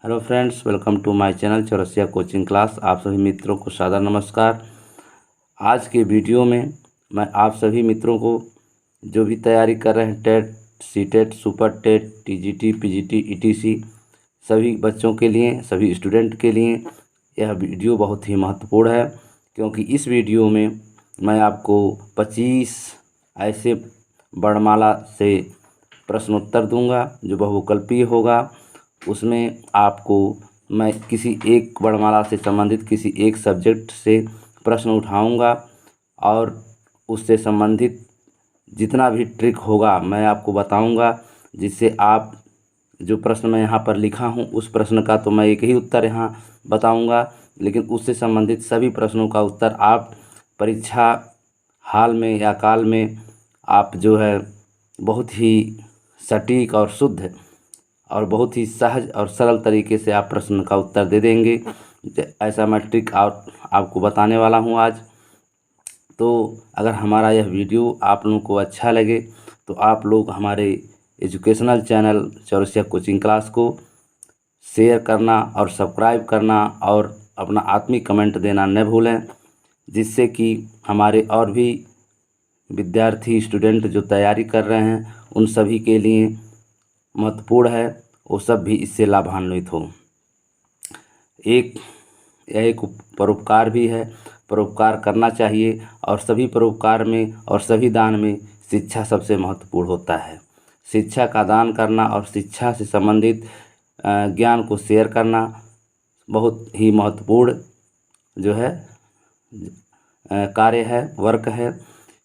Hello friends, welcome to my channel Chaurasia coaching class. आप सभी मित्रों को सादर नमस्कार। आज के वीडियो में मैं आप सभी मित्रों को जो भी तैयारी कर रहे हैं TET, CTET, super TET, TGT, PGT, ETC, सभी बच्चों के लिए, सभी स्टूडेंट के लिए यह वीडियो बहुत ही महत्वपूर्ण है, क्योंकि इस वीडियो में मैं आपको 25 ऐसे वर्णमाला से प्रश्नोत्तर दूंगा जो बहुविकल्पीय होगा। उसमें आपको मैं किसी एक वर्णमाला से संबंधित किसी एक सब्जेक्ट से प्रश्न उठाऊंगा और उससे संबंधित जितना भी ट्रिक होगा मैं आपको बताऊंगा, जिससे आप जो प्रश्न मैं यहाँ पर लिखा हूँ उस प्रश्न का तो मैं एक ही उत्तर यहाँ बताऊंगा, लेकिन उससे संबंधित सभी प्रश्नों का उत्तर आप परीक्षा हाल में या काल में आप जो है बहुत ही सटीक और शुद्ध और बहुत ही सहज और सरल तरीके से आप प्रश्न का उत्तर दे देंगे। ऐसा मैं ट्रिक आपको बताने वाला हूं आज। तो अगर हमारा यह वीडियो आप लोगों को अच्छा लगे तो आप लोग हमारे educational channel Chaurasia coaching class को शेयर करना और सब्सक्राइब करना और अपना आत्मीय कमेंट देना न भूलें, जिससे कि हमारे और भी विद्यार्थी स्टूडेंट जो तैयारी कर रहे हैं उन सभी के लिए महत्वपूर्ण है, वो सब भी इससे लाभान्वित हो। यह एक परोपकार भी है, परोपकार करना चाहिए और सभी परोपकार में और सभी दान में शिक्षा सबसे महत्वपूर्ण होता है। शिक्षा का दान करना और शिक्षा से संबंधित ज्ञान को शेयर करना बहुत ही महत्वपूर्ण जो है कार्य है, वर्क है,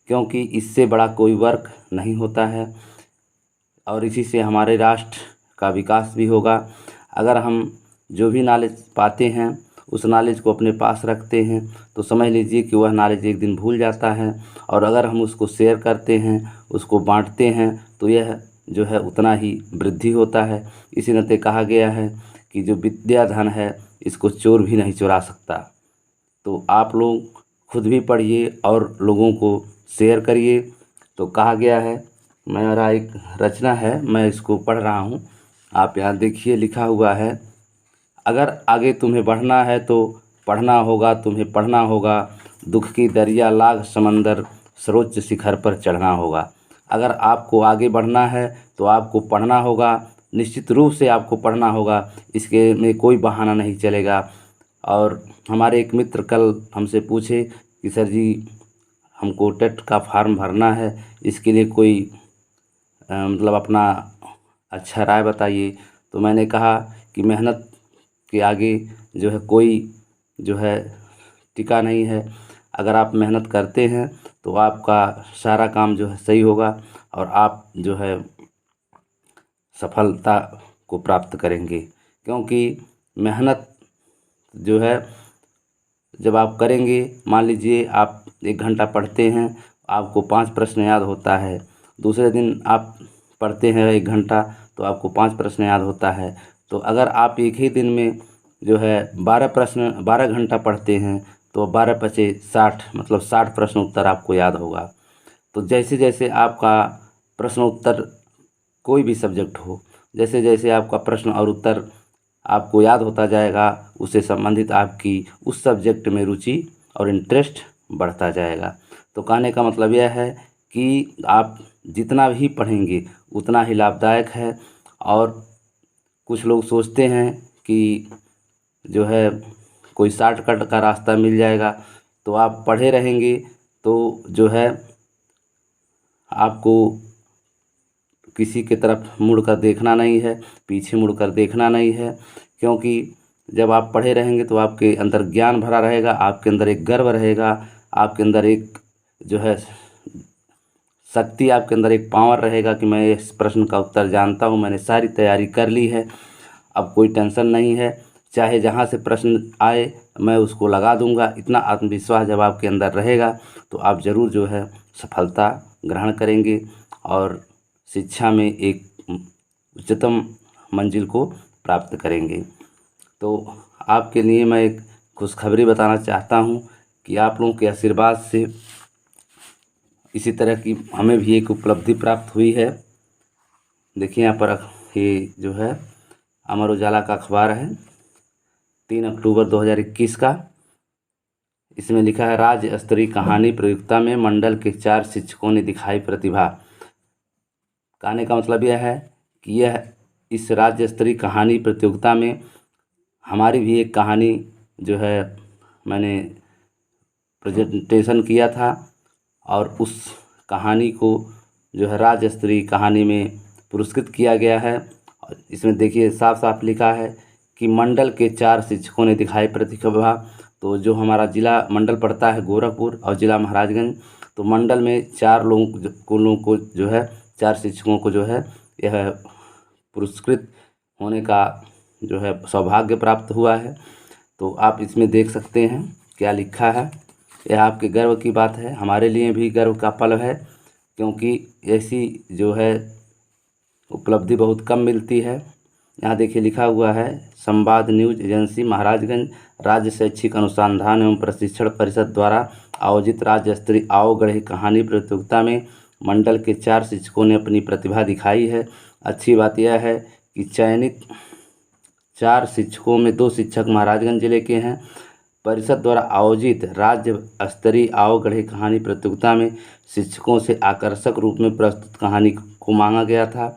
क्योंकि इससे बड़ा कोई वर्क नहीं होता है और इसी से हमारे राष्ट्र का विकास भी होगा। अगर हम जो भी नॉलेज पाते हैं उस नॉलेज को अपने पास रखते हैं तो समझ लीजिए कि वह नॉलेज एक दिन भूल जाता है, और अगर हम उसको शेयर करते हैं, उसको बांटते हैं, तो यह जो है उतना ही वृद्धि होता है। इसी नाते कहा गया है कि जो विद्या धन है इसको चोर भी नहीं चुरा सकता। तो आप लोग खुद भी पढ़िए और लोगों को शेयर करिए। तो कहा गया है, मेरा एक रचना है, मैं इसको पढ़ रहा हूँ, आप यहाँ देखिए लिखा हुआ है। अगर आगे तुम्हें बढ़ना है तो पढ़ना होगा, तुम्हें पढ़ना होगा, दुख की दरिया लाख समंदर सर्वोच्च शिखर पर चढ़ना होगा। अगर आपको आगे बढ़ना है तो आपको पढ़ना होगा, निश्चित रूप से आपको पढ़ना होगा, इसके में कोई बहाना नहीं चलेगा। और हमारे एक मित्र कल हमसे पूछे कि सर जी हमको टेट का फॉर्म भरना है, इसके लिए कोई मतलब अपना अच्छा राय बताइए। तो मैंने कहा कि मेहनत के आगे जो है कोई जो है टिका नहीं है। अगर आप मेहनत करते हैं तो आपका सारा काम जो है सही होगा और आप जो है सफलता को प्राप्त करेंगे, क्योंकि मेहनत जो है जब आप करेंगे, मान लीजिए आप 1 घंटा पढ़ते हैं, आपको 5 प्रश्न याद होता है। दूसरे दिन आप पढ़ते हैं 1 घंटा तो आपको 5 प्रश्न याद होता है। तो अगर आप एक ही दिन में जो है 12 घंटा पढ़ते हैं तो 12 पचे 60, मतलब 60 प्रश्न उत्तर आपको याद होगा। तो जैसे जैसे आपका प्रश्न उत्तर कोई भी सब्जेक्ट हो, जैसे जैसे आपका प्रश्न और उत्तर आपको याद होता जाएगा, उससे संबंधित आपकी उस सब्जेक्ट में रुचि और इंटरेस्ट बढ़ता जाएगा। तो कहने का मतलब यह है कि आप जितना भी पढ़ेंगे उतना ही लाभदायक है। और कुछ लोग सोचते हैं कि जो है कोई शॉर्टकट का रास्ता मिल जाएगा, तो आप पढ़े रहेंगे तो जो है आपको किसी की तरफ मुड़कर देखना नहीं है, पीछे मुड़कर देखना नहीं है, क्योंकि जब आप पढ़े रहेंगे तो आपके अंदर ज्ञान भरा रहेगा, आपके अंदर एक गर्व रहेगा, आपके अंदर एक जो है शक्ति, आपके अंदर एक पावर रहेगा कि मैं इस प्रश्न का उत्तर जानता हूँ, मैंने सारी तैयारी कर ली है, अब कोई टेंशन नहीं है, चाहे जहाँ से प्रश्न आए मैं उसको लगा दूंगा। इतना आत्मविश्वास जब आपके अंदर रहेगा तो आप ज़रूर जो है सफलता ग्रहण करेंगे और शिक्षा में एक उच्चतम मंजिल को प्राप्त करेंगे। तो आपके लिए मैं एक खुशखबरी बताना चाहता हूँ कि आप लोगों के आशीर्वाद से इसी तरह की हमें भी एक उपलब्धि प्राप्त हुई है। देखिए यहाँ पर ये जो है अमर उजाला का अखबार है, 3 अक्टूबर 2021 का। इसमें लिखा है, राज्य स्तरीय कहानी प्रतियोगिता में मंडल के 4 शिक्षकों ने दिखाई प्रतिभा। कहने का मतलब यह है कि इस राज्य स्तरीय कहानी प्रतियोगिता में हमारी भी एक कहानी जो है मैंने प्रेजेंटेशन किया था, और उस कहानी को जो है राज्य स्तरीय कहानी में पुरस्कृत किया गया है। और इसमें देखिए साफ साफ लिखा है कि मंडल के 4 शिक्षकों ने दिखाई प्रतिभा। तो जो हमारा जिला मंडल पड़ता है गोरखपुर और ज़िला महाराजगंज, तो मंडल में 4 लोगों को जो है 4 शिक्षकों को जो है यह पुरस्कृत होने का जो है सौभाग्य प्राप्त हुआ है। तो आप इसमें देख सकते हैं क्या लिखा है। यह आपके गर्व की बात है, हमारे लिए भी गर्व का पल है, क्योंकि ऐसी जो है उपलब्धि बहुत कम मिलती है। यहाँ देखिए लिखा हुआ है, संवाद न्यूज एजेंसी महाराजगंज राज्य शैक्षिक अनुसंधान एवं प्रशिक्षण परिषद द्वारा आयोजित राज्य स्तरीय आओ गढ़े कहानी प्रतियोगिता में मंडल के 4 शिक्षकों ने अपनी प्रतिभा दिखाई है। अच्छी बात यह है कि चयनित 4 शिक्षकों में 2 शिक्षक महाराजगंज जिले के हैं। परिषद द्वारा आयोजित राज्य स्तरीय आओ गढ़े कहानी प्रतियोगिता में शिक्षकों से आकर्षक रूप में प्रस्तुत कहानी को मांगा गया था।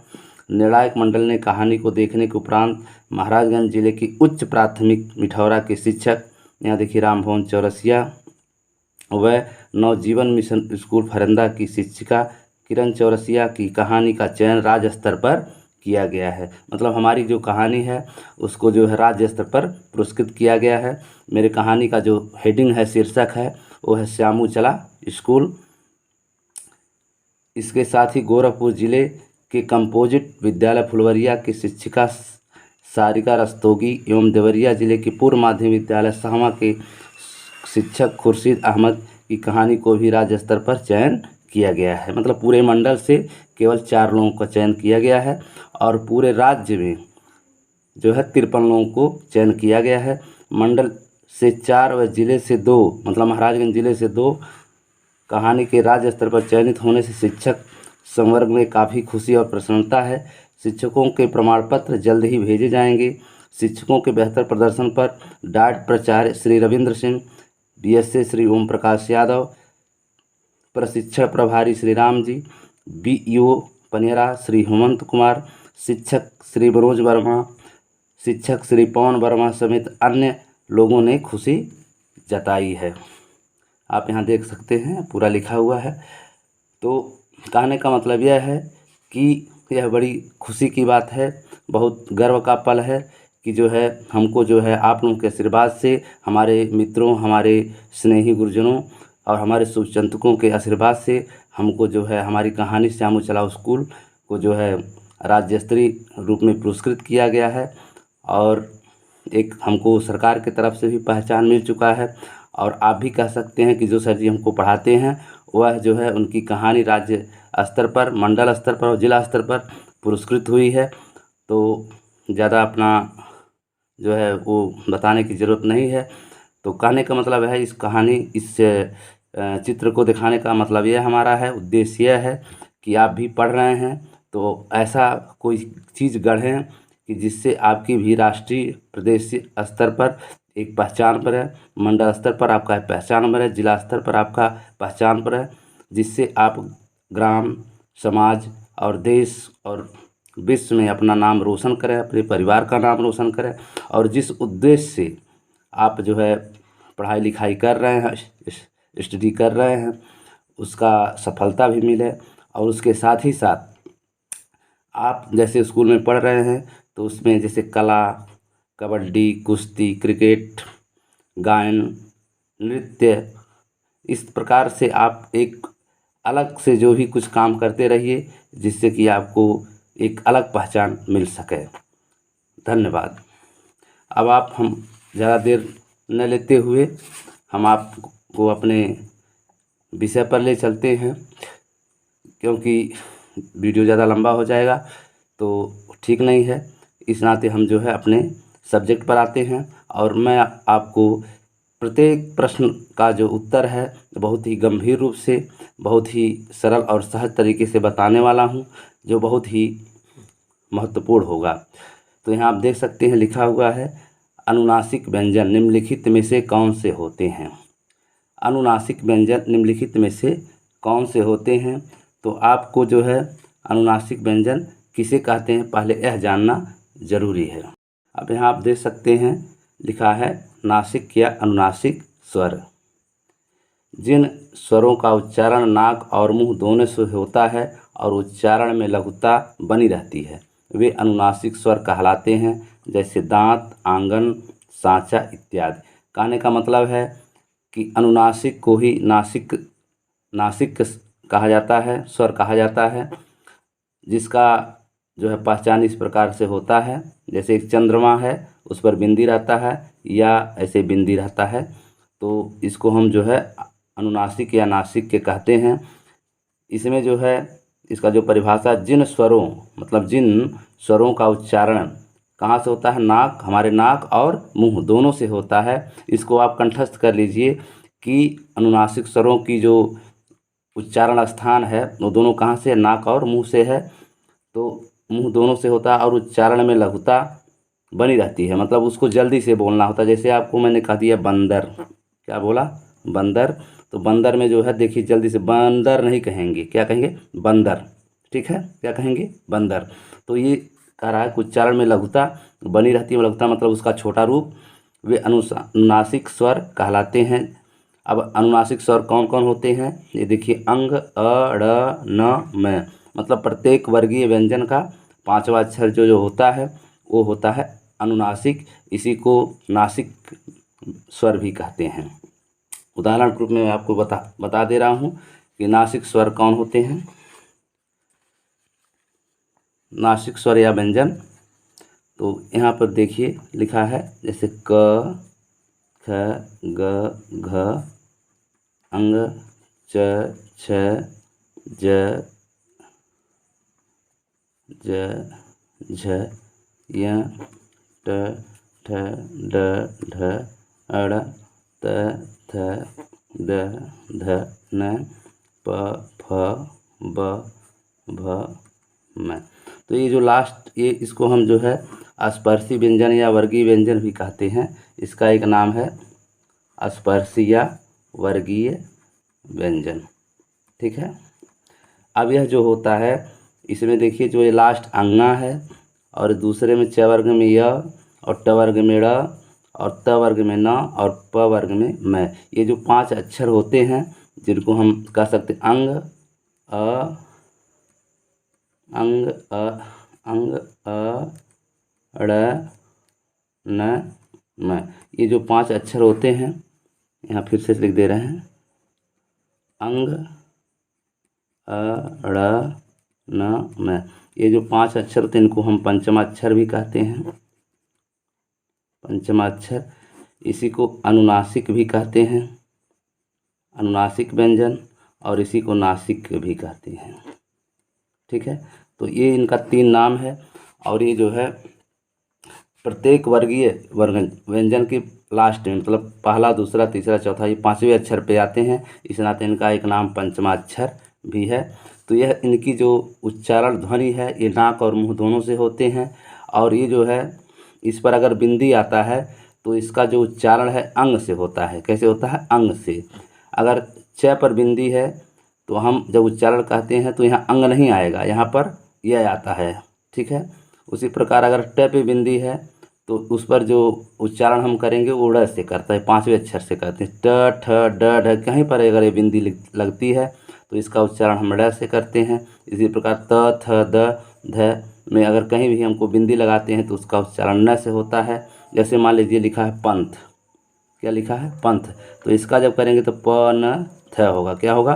निर्णायक मंडल ने कहानी को देखने के उपरांत महाराजगंज जिले की उच्च प्राथमिक मिठौरा के शिक्षक, यहाँ देखिए रामभवन चौरसिया, व नवजीवन मिशन स्कूल फरंदा की शिक्षिका किरण चौरसिया की कहानी का चयन राज्य स्तर पर किया गया है। मतलब हमारी जो कहानी है उसको जो है राज्य स्तर पर पुरस्कृत किया गया है। मेरे कहानी का जो हेडिंग है, शीर्षक है, वो है श्यामू चला स्कूल। इसके साथ ही गोरखपुर जिले के कंपोजिट विद्यालय फुलवरिया की शिक्षिका सारिका रस्तोगी एवं देवरिया जिले के पूर्व माध्यमिक विद्यालय साहमा के शिक्षक खुर्शीद अहमद की कहानी को भी राज्य स्तर पर चयन किया गया है। मतलब पूरे मंडल से केवल 4 लोगों का चयन किया गया है, और पूरे राज्य में जो है 53 लोगों को चयन किया गया है। मंडल से 4 व जिले से 2, मतलब महाराजगंज जिले से 2 कहानी के राज्य स्तर पर चयनित होने से शिक्षक संवर्ग में काफ़ी खुशी और प्रसन्नता है। शिक्षकों के प्रमाण पत्र जल्द ही भेजे जाएंगे। शिक्षकों के बेहतर प्रदर्शन पर डायट प्राचार्य श्री रविंद्र सिंह, बीएसए श्री ओम प्रकाश यादव, प्रशिक्षण प्रभारी श्री राम जी, बीईओ पनेरा श्री हेमंत कुमार, शिक्षक श्री मनोज वर्मा, शिक्षक श्री पवन वर्मा समेत अन्य लोगों ने खुशी जताई है। आप यहाँ देख सकते हैं पूरा लिखा हुआ है। तो कहने का मतलब यह है कि यह बड़ी खुशी की बात है, बहुत गर्व का पल है कि जो है हमको जो है आप लोगों के आशीर्वाद से, हमारे मित्रों, हमारे स्नेही गुरुजनों और हमारे शुभचिंतकों के आशीर्वाद से हमको जो है हमारी कहानी श्यामू चलाओ स्कूल को जो है राज्य स्तरीय रूप में पुरस्कृत किया गया है। और एक हमको सरकार की तरफ से भी पहचान मिल चुका है। और आप भी कह सकते हैं कि जो सर जी हमको पढ़ाते हैं वह जो है उनकी कहानी राज्य स्तर पर, मंडल स्तर पर और जिला स्तर पर पुरस्कृत हुई है। तो ज़्यादा अपना जो है वो बताने की ज़रूरत नहीं है। तो कहने का मतलब है इस कहानी, इस चित्र को दिखाने का मतलब यह हमारा है, उद्देश्य यह है कि आप भी पढ़ रहे हैं तो ऐसा कोई चीज़ गढ़ें कि जिससे आपकी भी राष्ट्रीय प्रदेशीय स्तर पर एक पहचान पर है, मंडल स्तर पर आपका पहचान पर है, जिला स्तर पर आपका पहचान पर है, जिससे आप ग्राम, समाज और देश और विश्व में अपना नाम रोशन करें, अपने परिवार का नाम रोशन करें। और जिस उद्देश्य से आप जो है पढ़ाई लिखाई कर रहे हैं, स्टडी कर रहे हैं, उसका सफलता भी मिले। और उसके साथ ही साथ आप जैसे स्कूल में पढ़ रहे हैं तो उसमें जैसे कला, कबड्डी, कुश्ती, क्रिकेट, गायन, नृत्य, इस प्रकार से आप एक अलग से जो भी कुछ काम करते रहिए, जिससे कि आपको एक अलग पहचान मिल सके। धन्यवाद। अब हम ज़्यादा देर न लेते हुए हम आपको अपने विषय पर ले चलते हैं, क्योंकि वीडियो ज़्यादा लंबा हो जाएगा तो ठीक नहीं है। इस नाते हम जो है अपने सब्जेक्ट पर आते हैं, और मैं आपको प्रत्येक प्रश्न का जो उत्तर है बहुत ही गंभीर रूप से, बहुत ही सरल और सहज तरीके से बताने वाला हूं, जो बहुत ही महत्वपूर्ण होगा। तो यहाँ आप देख सकते हैं लिखा हुआ है अनुनासिक व्यंजन निम्नलिखित में से कौन से होते हैं। अनुनासिक व्यंजन निम्नलिखित में से कौन से होते हैं। तो आपको जो है अनुनासिक व्यंजन किसे कहते हैं पहले यह जानना जरूरी है। अब यहाँ आप देख सकते हैं लिखा है नासिक या अनुनासिक स्वर। जिन स्वरों का उच्चारण नाक और मुंह दोनों से होता है और उच्चारण में लघुता बनी रहती है वे अनुनासिक स्वर कहलाते हैं, जैसे दांत, आंगन, सांचा इत्यादि। कहने का मतलब है कि अनुनासिक को ही नासिक कहा जाता है, स्वर कहा जाता है, जिसका जो है पहचान इस प्रकार से होता है। जैसे एक चंद्रमा है उस पर बिंदी रहता है या ऐसे बिंदी रहता है, तो इसको हम जो है अनुनासिक या नासिक के कहते हैं। इसमें जो है इसका जो परिभाषा जिन स्वरों मतलब जिन स्वरों का उच्चारण कहाँ से होता है, नाक, हमारे नाक और मुंह दोनों से होता है। इसको आप कंठस्थ कर लीजिए कि अनुनासिक स्वरों की जो उच्चारण स्थान है वो दोनों कहाँ से, नाक और मुंह से है। तो मुंह दोनों से होता है और उच्चारण में लघुता बनी रहती है, मतलब उसको जल्दी से बोलना होता है। जैसे आपको मैंने कह दिया बंदर, क्या बोला, बंदर। तो बंदर में जो है देखिए जल्दी से बंदर नहीं कहेंगे, क्या कहेंगे, बंदर। ठीक है, क्या कहेंगे, बंदर। तो ये कह रहा है कि उच्चारण में लघुता बनी रहती है। लघुता मतलब उसका छोटा रूप, वे अनुनासिक स्वर कहलाते हैं। अब अनुनासिक स्वर कौन कौन होते हैं, ये देखिए अंग, अ, ड़, न, म, मतलब प्रत्येक वर्गीय व्यंजन का पांचवा अक्षर जो होता है वो होता है अनुनासिक। इसी को नासिक स्वर भी कहते हैं। उदाहरण के रूप में मैं आपको बता दे रहा हूँ कि नासिक स्वर कौन होते हैं। नासिक स्वर या व्यंजन, तो यहाँ पर देखिए लिखा है जैसे क, ख, ग, घ, अंग, च, छ, ज, झ, य, ट, ठ, ड, ढ, अड़, त, थ, द, ध, न, प, फ, ब, भ, म। तो ये जो लास्ट ये इसको हम जो है स्पर्शी व्यंजन या वर्गीय व्यंजन भी कहते हैं। इसका एक नाम है स्पर्शी या वर्गीय व्यंजन। ठीक है। अब यह जो होता है इसमें देखिए जो ये लास्ट अंगा है और दूसरे में च वर्ग में य और ट वर्ग में ड़ और त वर्ग में न और प वर्ग में म, ये जो पांच अक्षर होते हैं जिनको हम कह सकते हैं अंग, अ, अंग, अंग, ड़, न, म, ये जो पांच अक्षर होते हैं, यहाँ फिर से लिख दे रहे हैं अंग, अ, ड़, न, म। ये जो पांच अक्षर होते हैं इनको हम पंचमाक्षर भी कहते हैं, पंचमाक्षर। इसी को अनुनासिक भी कहते हैं, अनुनासिक व्यंजन, और इसी को नासिक भी कहते हैं। ठीक है, तो ये इनका तीन नाम है। और ये जो है प्रत्येक वर्गीय व्यंजन की लास्ट में मतलब पहला, दूसरा, तीसरा, चौथा, ये पांचवें अक्षर पे आते हैं। इस नाते इनका एक नाम पंचमाक्षर भी है। तो यह इनकी जो उच्चारण ध्वनि है ये नाक और मुंह दोनों से होते हैं। और ये जो है इस पर अगर बिंदी आता है तो इसका जो उच्चारण है अंग से होता है। कैसे होता है, अंग से। अगर च पर बिंदी है तो हम जब उच्चारण कहते हैं तो यहाँ अंग नहीं आएगा, यहाँ पर यह आता है। ठीक है। उसी प्रकार अगर ट पे बिंदी है तो उस पर जो उच्चारण हम करेंगे वो ड़ से करता है, पांचवें अक्षर से करते हैं। ट, ठ, ड, ढ, कहीं पर अगर ये बिंदी लगती है तो इसका उच्चारण हम ड़ से करते हैं। इसी प्रकार त, थ, द, ध में अगर कहीं भी हमको बिंदी लगाते हैं तो उसका उच्चारण न से होता है। जैसे मान लीजिए लिखा है पंथ, क्या लिखा है, पंथ, तो इसका जब करेंगे तो प, न, थ होगा, क्या होगा,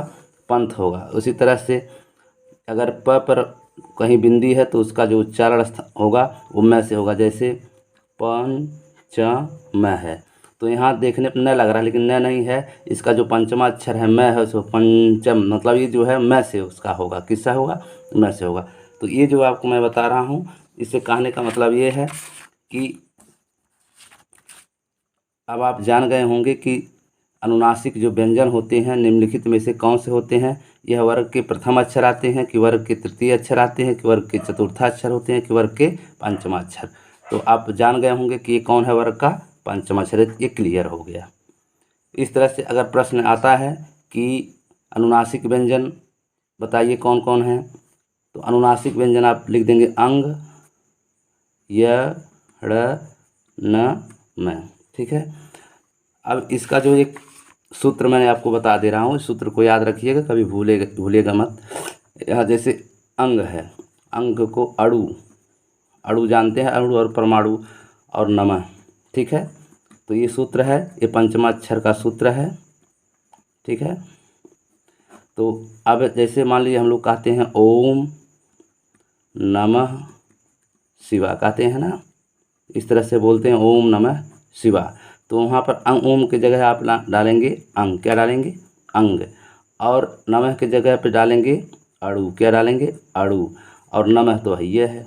पंथ होगा। उसी तरह से अगर प पर कहीं बिंदी है तो उसका जो उच्चारण होगा वो म से होगा। जैसे पंचम है, तो यहाँ देखने पर न लग रहा है लेकिन न नहीं है, इसका जो पंचमा अक्षर है म है उसको पंचम, मतलब ये जो है म से उसका होगा, किससे होगा, म से होगा। तो ये जो आपको मैं बता रहा हूँ इससे कहने का मतलब ये है कि अब आप जान गए होंगे कि अनुनासिक जो व्यंजन होते हैं निम्नलिखित में से कौन से होते हैं। यह वर्ग के प्रथम अक्षर आते हैं कि वर्ग के तृतीय अक्षर आते हैं कि वर्ग के चतुर्था अक्षर होते हैं कि वर्ग के पंचमा अक्षर। तो आप जान गए होंगे कि ये कौन है वर्ग का पंचम अक्षर है। ये क्लियर हो गया। इस तरह से अगर प्रश्न आता है कि अनुनासिक व्यंजन बताइए कौन कौन है, तो अनुनासिक व्यंजन आप लिख देंगे अंग, य, ड़, न, म। ठीक है। अब इसका जो एक सूत्र मैंने आपको बता दे रहा हूँ, इस सूत्र को याद रखिएगा, कभी भूलिएगा मत। यहाँ जैसे अंग है, अंग को अणु, अणु जानते हैं, अणु और परमाणु और नमः। ठीक है। तो ये सूत्र है, ये पंचमाक्षर का सूत्र है। ठीक है। तो अब जैसे मान लीजिए हम लोग कहते हैं ओम नमः शिवा, कहते हैं ना, इस तरह से बोलते हैं ओम नमः शिवा। तो वहाँ पर ओम की जगह आप डालेंगे अंग, क्या डालेंगे अंग, और नमः की जगह पे डालेंगे अणु, क्या डालेंगे अणु, और नमः तो है ये है।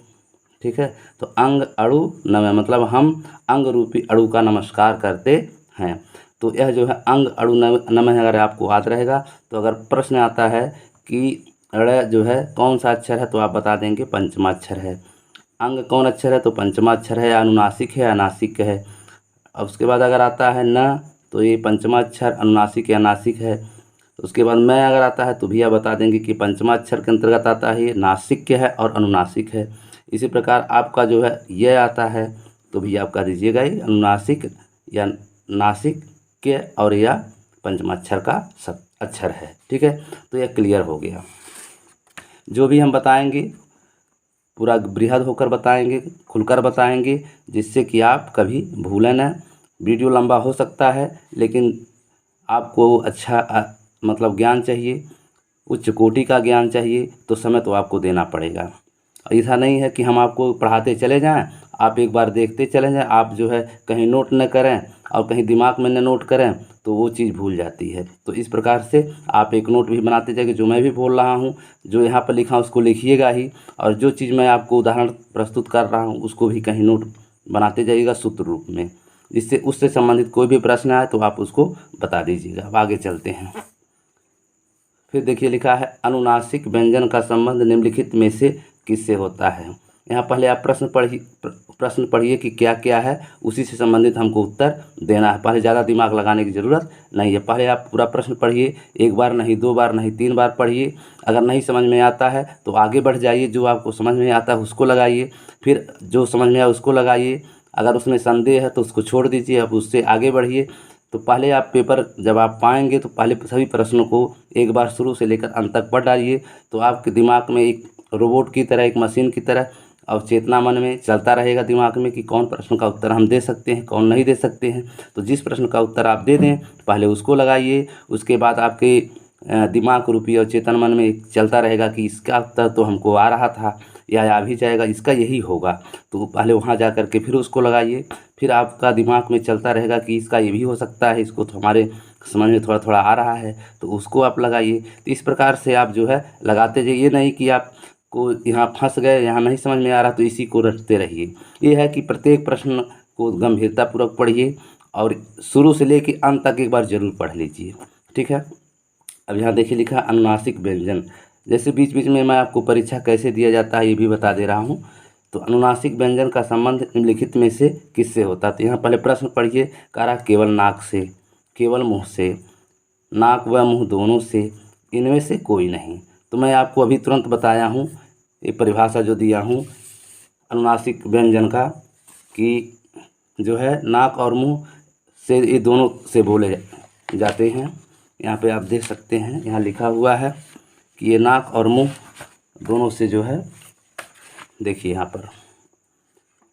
ठीक है। तो अंग अणु नमः मतलब हम अंग रूपी अणु का नमस्कार करते हैं। तो यह जो है अंग अणु नमः अगर आपको याद रहेगा, तो अगर प्रश्न आता है कि ड़ जो है कौन सा अक्षर है, तो आप बता देंगे पंचमाक्षर है। अंग कौन अक्षर है, तो पंचमाक्षर है, या अनुनासिक है या नासिक है। अब उसके बाद अगर आता है न, तो ये पंचमाक्षर अनुनासिक या नासिक है। उसके बाद मैं अगर आता है तो भी आप बता देंगे कि पंचमाक्षर के अंतर्गत आता है, ये नासिक है और अनुनासिक है। इसी प्रकार आपका जो है ये आता है, तो भी आप कह दीजिएगा ये अनुनासिक या नासिक के और या पंचमाक्षर का सब अक्षर है। ठीक है। तो यह क्लियर हो गया। जो भी हम बताएंगे पूरा बृहद होकर बताएंगे, खुलकर बताएंगे, जिससे कि आप कभी भूलें न। वीडियो लंबा हो सकता है, लेकिन आपको अच्छा मतलब ज्ञान चाहिए, उच्च कोटि का ज्ञान चाहिए, तो समय तो आपको देना पड़ेगा। ऐसा नहीं है कि हम आपको पढ़ाते चले जाएं, आप एक बार देखते चले जाएं, आप जो है कहीं नोट न करें और कहीं दिमाग में न नोट करें, तो वो चीज़ भूल जाती है। तो इस प्रकार से आप एक नोट भी बनाते जाइए, जो मैं भी बोल रहा हूँ, जो यहाँ पर लिखा उसको लिखिएगा ही, और जो चीज़ मैं आपको उदाहरण प्रस्तुत कर रहा हूँ उसको भी कहीं नोट बनाते जाइएगा सूत्र रूप में, जिससे उससे संबंधित कोई भी प्रश्न आए तो आप उसको बता दीजिएगा। अब आगे चलते हैं। फिर देखिए लिखा है अनुनासिक व्यंजन का संबंध निम्नलिखित में से किससे होता है। यहाँ पहले आप प्रश्न पढ़िए कि क्या क्या है, उसी से संबंधित हमको उत्तर देना है। पहले ज़्यादा दिमाग लगाने की ज़रूरत नहीं है। पहले आप पूरा प्रश्न पढ़िए, एक बार नहीं, दो बार नहीं, 3 बार पढ़िए। अगर नहीं समझ में आता है तो आगे बढ़ जाइए, जो आपको समझ में आता है उसको लगाइए, फिर जो समझ में आए उसको लगाइए। अगर उसमें संदेह है तो उसको छोड़ दीजिए, अब उससे आगे बढ़िए। तो पहले आप पेपर जब आप पाएंगे तो पहले सभी प्रश्नों को एक बार शुरू से लेकर अंत तक पढ़ डालिए, तो आपके दिमाग में एक रोबोट की तरह, एक मशीन की तरह और चेतना मन में चलता रहेगा दिमाग में कि कौन प्रश्न का उत्तर हम दे सकते हैं, कौन नहीं दे सकते हैं। तो जिस प्रश्न का उत्तर आप दे दें पहले उसको लगाइए, उसके बाद आपके दिमाग रूपी और चेतन मन में चलता रहेगा कि इसका उत्तर तो हमको आ रहा था या आ भी जाएगा, इसका यही होगा। तो पहले वहाँ जा कर के फिर उसको लगाइए, फिर आपका दिमाग में चलता रहेगा कि इसका ये भी हो सकता है, इसको तो हमारे समझ में थोड़ा थोड़ा आ रहा है, तो उसको आप लगाइए। तो इस प्रकार से आप जो है लगाते जाइए, नहीं कि आप को यहाँ फंस गए, यहाँ नहीं समझ में आ रहा तो इसी को रटते रहिए। ये है कि प्रत्येक प्रश्न को गंभीरतापूर्वक पढ़िए और शुरू से लेकर अंत तक एक बार जरूर पढ़ लीजिए। ठीक है। अब यहाँ देखिए लिखा अनुनासिक व्यंजन, जैसे बीच बीच में मैं आपको परीक्षा कैसे दिया जाता है ये भी बता दे रहा हूँ। तो अनुनासिक व्यंजन का संबंध निम्नलिखित में से किससे होता है। तो यहाँ पहले प्रश्न पढ़िए, कह रहा केवल नाक से, केवल मुँह से, नाक व मुँह दोनों से, इनमें से कोई नहीं। तो मैं आपको अभी तुरंत बताया हूँ, ये परिभाषा जो दिया हूँ अनुनासिक व्यंजन का, कि जो है नाक और मुंह से, ये दोनों से बोले जाते हैं। यहाँ पे आप देख सकते हैं, यहाँ लिखा हुआ है कि ये नाक और मुंह दोनों से जो है, देखिए यहाँ पर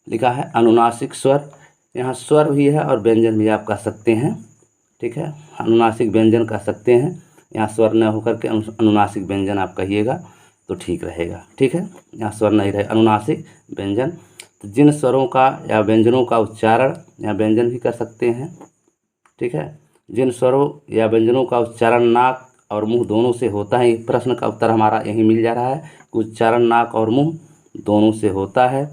लिखा है अनुनासिक स्वर। यहाँ स्वर भी है और व्यंजन भी आप कह सकते हैं। ठीक है। अनुनासिक व्यंजन कह सकते हैं, यहाँ स्वर न होकर के अनुनासिक व्यंजन आप कहिएगा तो ठीक रहेगा। ठीक है। यहाँ स्वर नहीं रहे, अनुनासिक व्यंजन। तो जिन स्वरों का या व्यंजनों का उच्चारण या व्यंजन भी कर सकते हैं। ठीक है। जिन स्वरों या व्यंजनों का उच्चारण नाक और मुंह दोनों से होता है, प्रश्न का उत्तर हमारा यही मिल जा रहा है कि उच्चारण नाक और मुंह दोनों से होता है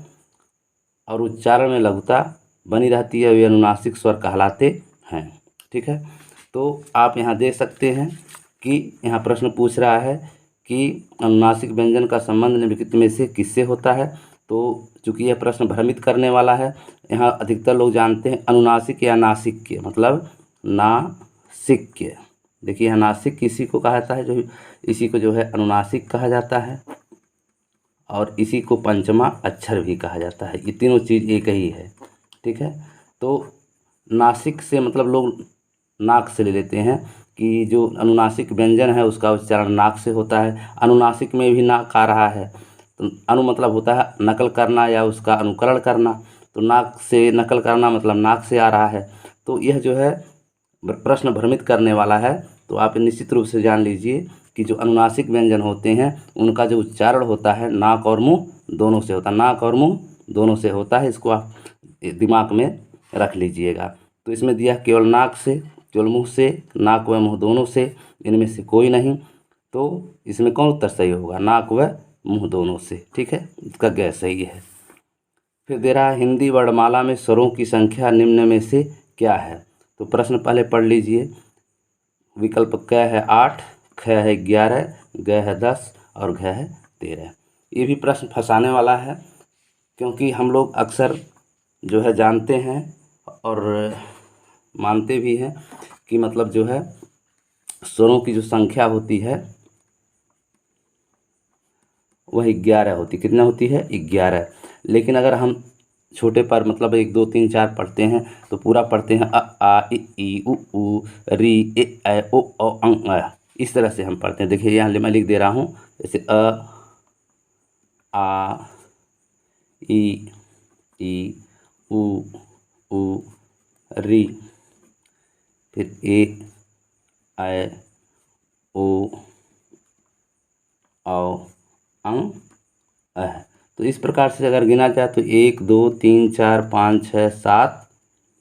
और उच्चारण में लघुता बनी रहती है, वे अनुनासिक स्वर कहलाते हैं। ठीक है। तो आप यहाँ देख सकते हैं कि यहाँ प्रश्न पूछ रहा है कि अनुनासिक व्यंजन का संबंध निम्नलिखित में से किससे होता है। तो चूँकि यह प्रश्न भ्रमित करने वाला है, यहाँ अधिकतर लोग जानते हैं अनुनासिक या नासिक्य, मतलब नासिक्य। देखिए यहाँ नासिक इसी को कहा जाता है, जो इसी को जो है अनुनासिक कहा जाता है, और इसी को पंचमा अक्षर भी कहा जाता है। ये तीनों चीज़ एक ही है, ठीक है। तो नासिक से मतलब लोग नाक से ले लेते हैं कि जो अनुनासिक व्यंजन है उसका उच्चारण नाक से होता है। अनुनासिक में भी नाक आ रहा है, तो अनु मतलब होता है नकल करना या उसका अनुकरण करना, तो नाक से नकल करना मतलब नाक से आ रहा है। तो यह जो है प्रश्न भ्रमित करने वाला है। तो आप निश्चित रूप से जान लीजिए कि जो अनुनासिक व्यंजन होते हैं उनका जो उच्चारण होता है नाक और मुंह दोनों से होता है, नाक और मुंह दोनों से होता है। इसको आप दिमाग में रख लीजिएगा। तो इसमें दिया केवल नाक से, केवल मुंह से, नाक व मुंह दोनों से, इनमें से कोई नहीं। तो इसमें कौन उत्तर सही होगा? नाक व मुंह दोनों से, ठीक है, इसका गैर सही है। फिर दे रहा है हिंदी वर्णमाला में स्वरों की संख्या निम्न में से क्या है? तो प्रश्न पहले पढ़ लीजिए। विकल्प क है 8, ख है 11, ग है 10 और घ है 13। ये भी प्रश्न फंसाने वाला है, क्योंकि हम लोग अक्सर जो है जानते हैं और मानते भी हैं कि मतलब जो है स्वरों की जो संख्या होती है वह 11 होती। कितना होती है? 11। लेकिन अगर हम छोटे पर मतलब 1 2 3 4 पढ़ते हैं तो पूरा पढ़ते हैं अ आ इ ई उ ऊ री ए ऐ ओ औ अं अ। इस तरह से हम पढ़ते हैं। देखिए यहाँ मैं लिख दे रहा हूँ, जैसे अ आ ई उ ऊ री, फिर ए ऐ ओ औ अं अह। तो इस प्रकार से अगर गिना जाए तो 1 2 3 4 5 6 7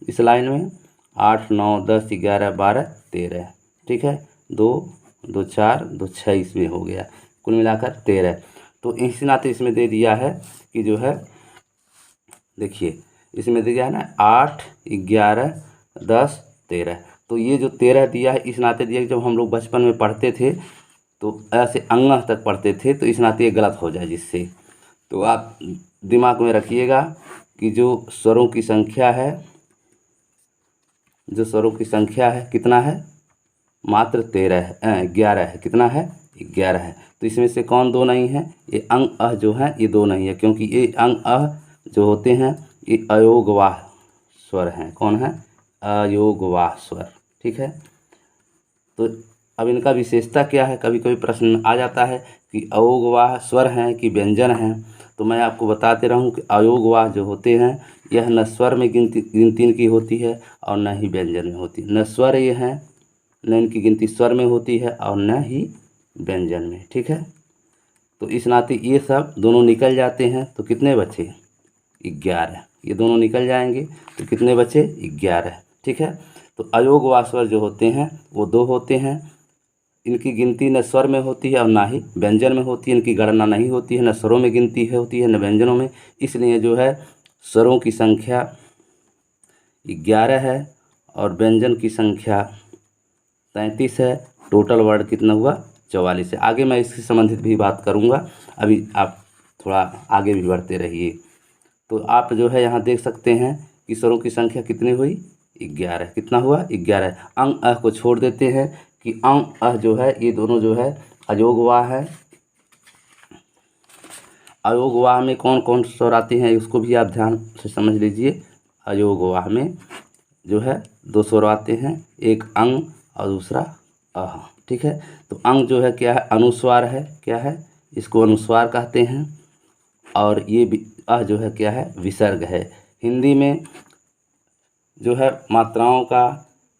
इस लाइन में, 8 9 10 11 12 13, ठीक है। 2 2 4 2 6 इसमें हो गया, कुल मिलाकर 13। तो इसी नाते इसमें दे दिया है कि जो है देखिए इसमें दिया है ना 8 11 10 13। तो ये जो 13 दिया है इस नाते दिया कि जब हम लोग बचपन में पढ़ते थे तो ऐसे अंगह तक पढ़ते थे, तो इस नाते ये गलत हो जाए जिससे। तो आप दिमाग में रखिएगा कि जो स्वरों की संख्या है, जो स्वरों की संख्या है कितना है? मात्र 13 है, 11 है। कितना है? 11 है। तो इसमें से कौन दो नहीं है? ये अंग अह जो है ये दो नहीं है, क्योंकि ये अंग अह जो होते हैं ये अयोगवाह स्वर हैं। कौन है? अयोगवाह स्वर, ठीक है। तो अब इनका विशेषता क्या है? कभी कभी प्रश्न आ जाता है कि अयोगवाह स्वर हैं कि व्यंजन हैं। तो मैं आपको बताते रहूं कि अयोगवाह जो होते हैं यह न स्वर में गिनती इनकी होती है और न ही व्यंजन में होती है। न स्वर ये हैं, न इनकी गिनती स्वर में होती है और न ही व्यंजन में, ठीक है। तो इस नाते ये सब दोनों निकल जाते हैं, तो कितने बचे? 11। ये दोनों निकल जाएंगे तो कितने बचे? 11, ठीक है। तो अयोगवाह स्वर जो होते हैं वो दो होते हैं। इनकी गिनती न स्वर में होती है और ना ही व्यंजन में होती है। इनकी गणना नहीं होती है, न स्वरों में गिनती है होती है न व्यंजनों में। इसलिए जो है स्वरों की संख्या 11 है और व्यंजन की संख्या 33 है। टोटल वर्ड कितना हुआ? 44 है। आगे मैं इससे संबंधित भी बात करूँगा, अभी आप थोड़ा आगे भी बढ़ते रहिए। तो आप जो है यहाँ देख सकते हैं कि स्वरों की संख्या कितनी हुई? 11। कितना हुआ? 11। अंग अह को छोड़ देते हैं कि अंग अह जो है ये दोनों जो है अयोगवाह है। अयोगवाह में कौन कौन स्वर आते हैं उसको भी आप ध्यान से समझ लीजिए। अयोगवाह में जो है 2 स्वर आते हैं, एक अंग और दूसरा अह, ठीक है। तो अंग जो है क्या है? अनुस्वार है। क्या है? इसको अनुस्वार कहते हैं। और ये अह जो है क्या है? विसर्ग है। हिंदी में जो है मात्राओं का,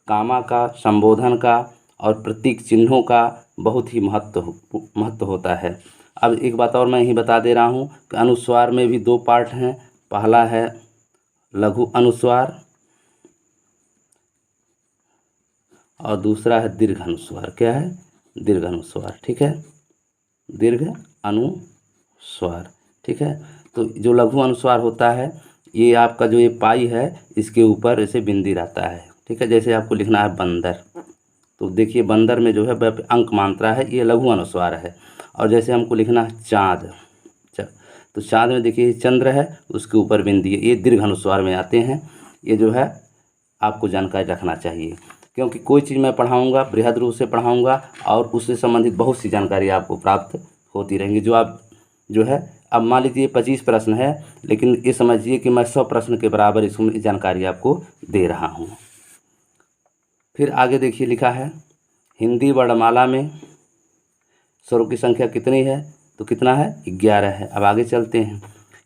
कामा का, संबोधन का और प्रतीक चिन्हों का बहुत ही महत्व होता है। अब एक बात और मैं यही बता दे रहा हूँ कि अनुस्वार में भी 2 पार्ट हैं। पहला है लघु अनुस्वार और दूसरा है दीर्घ अनुस्वार। क्या है? दीर्घ अनुस्वार, ठीक है। दीर्घ अनुस्वार, ठीक है। तो जो लघु अनुस्वार होता है ये आपका जो ये पाई है इसके ऊपर ऐसे बिंदी रहता है, ठीक है। जैसे आपको लिखना है बंदर, तो देखिए बंदर में जो है अंक मात्रा है, ये लघु अनुस्वार है। और जैसे हमको लिखना है चाँद, तो चाँद में देखिए चंद्र है, उसके ऊपर बिंदी है, ये दीर्घ अनुस्वार में आते हैं। ये जो है आपको जानकारी रखना चाहिए, क्योंकि कोई चीज़ मैं पढ़ाऊँगा बृहद रूप से पढ़ाऊँगा और उससे संबंधित बहुत सी जानकारी आपको प्राप्त होती रहेंगी। जो आप जो है, अब मान लीजिए 25 प्रश्न है, लेकिन ये समझिए कि मैं 100 प्रश्न के बराबर इसमें जानकारी आपको दे रहा हूँ। फिर आगे देखिए लिखा है, हिंदी वर्णमाला में स्वरों की संख्या कितनी है? तो कितना है? 11 है। अब आगे चलते हैं।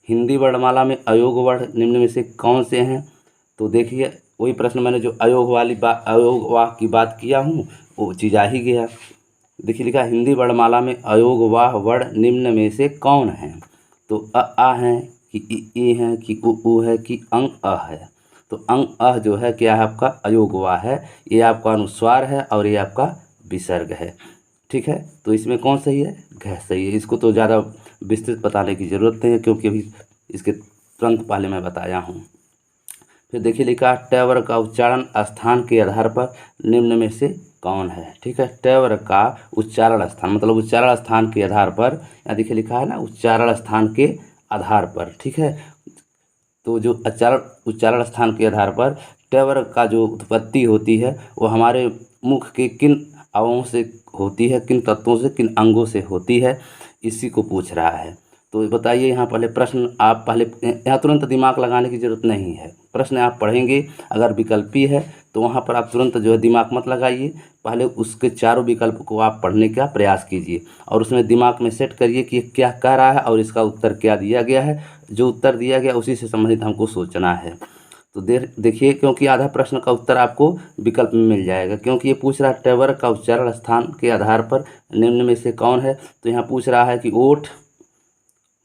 हिंदी वर्णमाला में अयोग वर्ण निम्न में से कौन से हैं? तो देखिए वही प्रश्न मैंने जो अयोग वाह की बात किया हूँ वो चीज़ आ ही गया। देखिए लिखा, हिंदी वर्णमाला में अयोग वाह वर्ण निम्न में से कौन है? तो आ है कि ई है कि उ है कि अंग अ है? तो अंग अ जो है क्या है आपका? अयोग वाह है। ये आपका अनुस्वार है और ये आपका विसर्ग है। ठीक है, तो इसमें कौन सही है? घ सही है। इसको तो ज़्यादा विस्तृत बताने की ज़रूरत नहीं है, क्योंकि अभी इसके तुरंत पहले मैं बताया हूँ। फिर देखिए लिखा, टैवर का उच्चारण स्थान के आधार पर निम्न में से कौन है? ठीक है, टैवर का उच्चारण स्थान मतलब उच्चारण स्थान के आधार पर, यहाँ देखिए लिखा है ना, उच्चारण स्थान के आधार पर। ठीक है, तो जो उच्चारण स्थान के आधार पर टैवर का जो उत्पत्ति होती है वो हमारे मुख के किन अवयों से होती है, किन तत्वों से, किन अंगों से होती है, इसी को पूछ रहा है। तो बताइए यहाँ पहले प्रश्न, आप पहले यहाँ तुरंत दिमाग लगाने की ज़रूरत नहीं है। प्रश्न आप पढ़ेंगे, अगर विकल्पी है तो वहाँ पर आप तुरंत जो है दिमाग मत लगाइए, पहले उसके चारों विकल्प को आप पढ़ने का प्रयास कीजिए और उसमें दिमाग में सेट करिए कि ये क्या कह रहा है और इसका उत्तर क्या दिया गया है। जो उत्तर दिया गया उसी से संबंधित हमको सोचना है। तो देखिए, क्योंकि आधा प्रश्न का उत्तर आपको विकल्प में मिल जाएगा, क्योंकि ये पूछ रहा है टैवर का उच्चारण स्थान के आधार पर निम्न में से कौन है। तो यहाँ पूछ रहा है कि ओठ,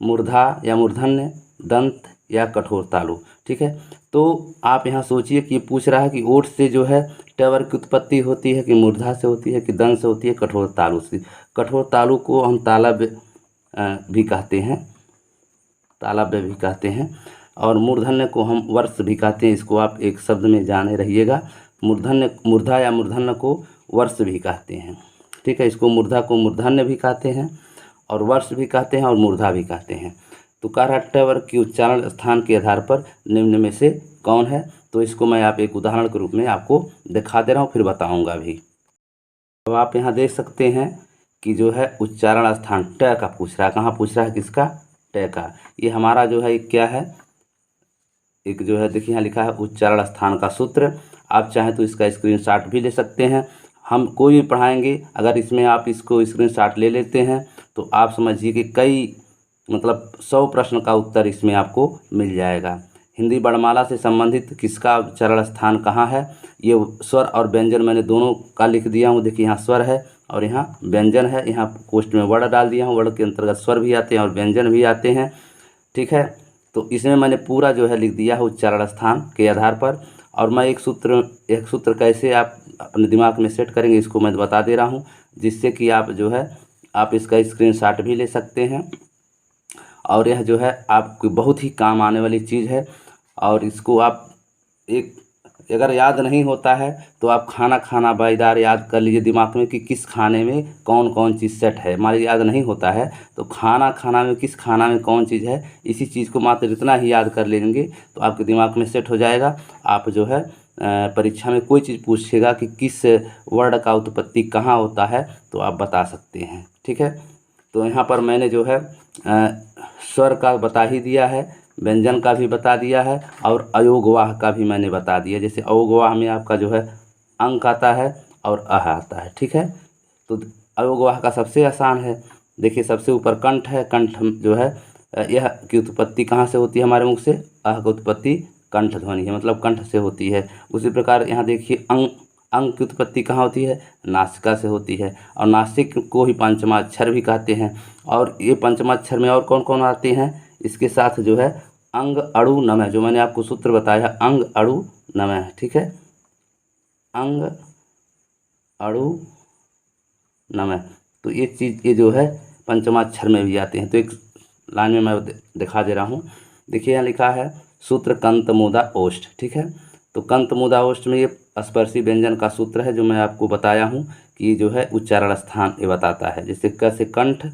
मूर्धा या मूर्धन्य, दंत या कठोर तालु। ठीक है, तो आप यहाँ सोचिए कि पूछ रहा है कि ओठ से जो है टैवर की उत्पत्ति होती है, कि मूर्धा से होती है, कि दंत से होती है, कठोर तालु से। कठोर तालु को हम तालव्य भी कहते हैं, तालव्य भी कहते हैं, और मूर्धन्य को हम वर्ष भी कहते हैं। इसको आप एक शब्द में जाने रहिएगा, मूर्धा या मूर्धन्य को वर्ष भी कहते हैं। ठीक है, इसको मूर्धा को मूर्धन्य भी कहते हैं और वर्ष भी कहते हैं और मूर्धा भी कहते हैं। तो कह रहा टैवर की उच्चारण स्थान के आधार पर निम्न में से कौन है? तो इसको मैं आप एक उदाहरण के रूप में आपको दिखा दे रहा हूँ, फिर बताऊँगा भी। अब आप यहाँ देख सकते हैं कि जो है उच्चारण स्थान ट का पूछ रहा है। कहाँ पूछ रहा है? किसका? ट का। ये हमारा जो है क्या है, एक जो है देखिए यहाँ लिखा है उच्चारण स्थान का सूत्र। आप चाहें तो इसका स्क्रीनशॉट भी ले सकते हैं। हम कोई भी पढ़ाएंगे, अगर इसमें आप इसको स्क्रीनशॉट ले लेते हैं तो आप समझिए कि कई मतलब 100 प्रश्न का उत्तर इसमें आपको मिल जाएगा। हिंदी वर्णमाला से संबंधित किसका उच्चारण स्थान कहाँ है? ये स्वर और व्यंजन मैंने दोनों का लिख दिया हूँ। देखिए यहाँ स्वर है और यहाँ व्यंजन है। यहाँ कोष्ठ में वर्ण डाल दिया हूँ, वर्ण के अंतर्गत स्वर भी आते हैं और व्यंजन भी आते हैं। ठीक है, तो इसमें मैंने पूरा जो है लिख दिया है उच्चारण स्थान के आधार पर। और मैं एक सूत्र कैसे आप अपने दिमाग में सेट करेंगे इसको मैं बता दे रहा हूँ, जिससे कि आप जो है आप इसका स्क्रीनशॉट भी ले सकते हैं। और यह जो है आपको बहुत ही काम आने वाली चीज़ है। और इसको आप अगर याद नहीं होता है तो आप खाना बाईदार याद कर लीजिए दिमाग में कि किस खाने में कौन कौन चीज़ सेट है। हमारे याद नहीं होता है तो खाना में किस खाना में कौन चीज़ है, इसी चीज़ को मात्र इतना ही याद कर लेंगे तो आपके दिमाग में सेट हो जाएगा। आप जो है परीक्षा में कोई चीज़ पूछेगा कि किस वर्ड का उत्पत्ति कहाँ होता है तो आप बता सकते हैं। ठीक है, तो यहाँ पर मैंने जो है स्वर का बता ही दिया है, व्यंजन का भी बता दिया है और अयोगवाह का भी मैंने बता दिया। जैसे अयोगवाह में आपका जो है अंक आता है और अह आता है। ठीक है, तो अयोगवाह का सबसे आसान है। देखिए सबसे ऊपर कंठ है, कंठ जो है यह की उत्पत्ति कहाँ से होती है? हमारे मुख से। अह की उत्पत्ति कंठ ध्वनि है, मतलब कंठ से होती है। उसी प्रकार यहाँ देखिए अंग की उत्पत्ति कहाँ होती है? नासिका से होती है, और नासिक को ही पंचमाक्षर भी कहते हैं। और ये पंचमाक्षर में और कौन कौन आते हैं इसके साथ? जो है अंग अणु नमः, जो मैंने आपको सूत्र बताया, अंग अणु नमः। ठीक है, अंग अणु नमः। तो ये चीज़ ये जो है पंचमाक्षर में भी आते हैं। तो एक लाइन में मैं दिखा दे रहा हूँ। देखिए यहाँ लिखा है सूत्र कंत मुदा ओष्ठ। ठीक है, तो कंत मुदा ओष्ठ में ये स्पर्शी व्यंजन का सूत्र है जो मैं आपको बताया हूँ कि जो है उच्चारण स्थान ये बताता है। जैसे क से कंठ,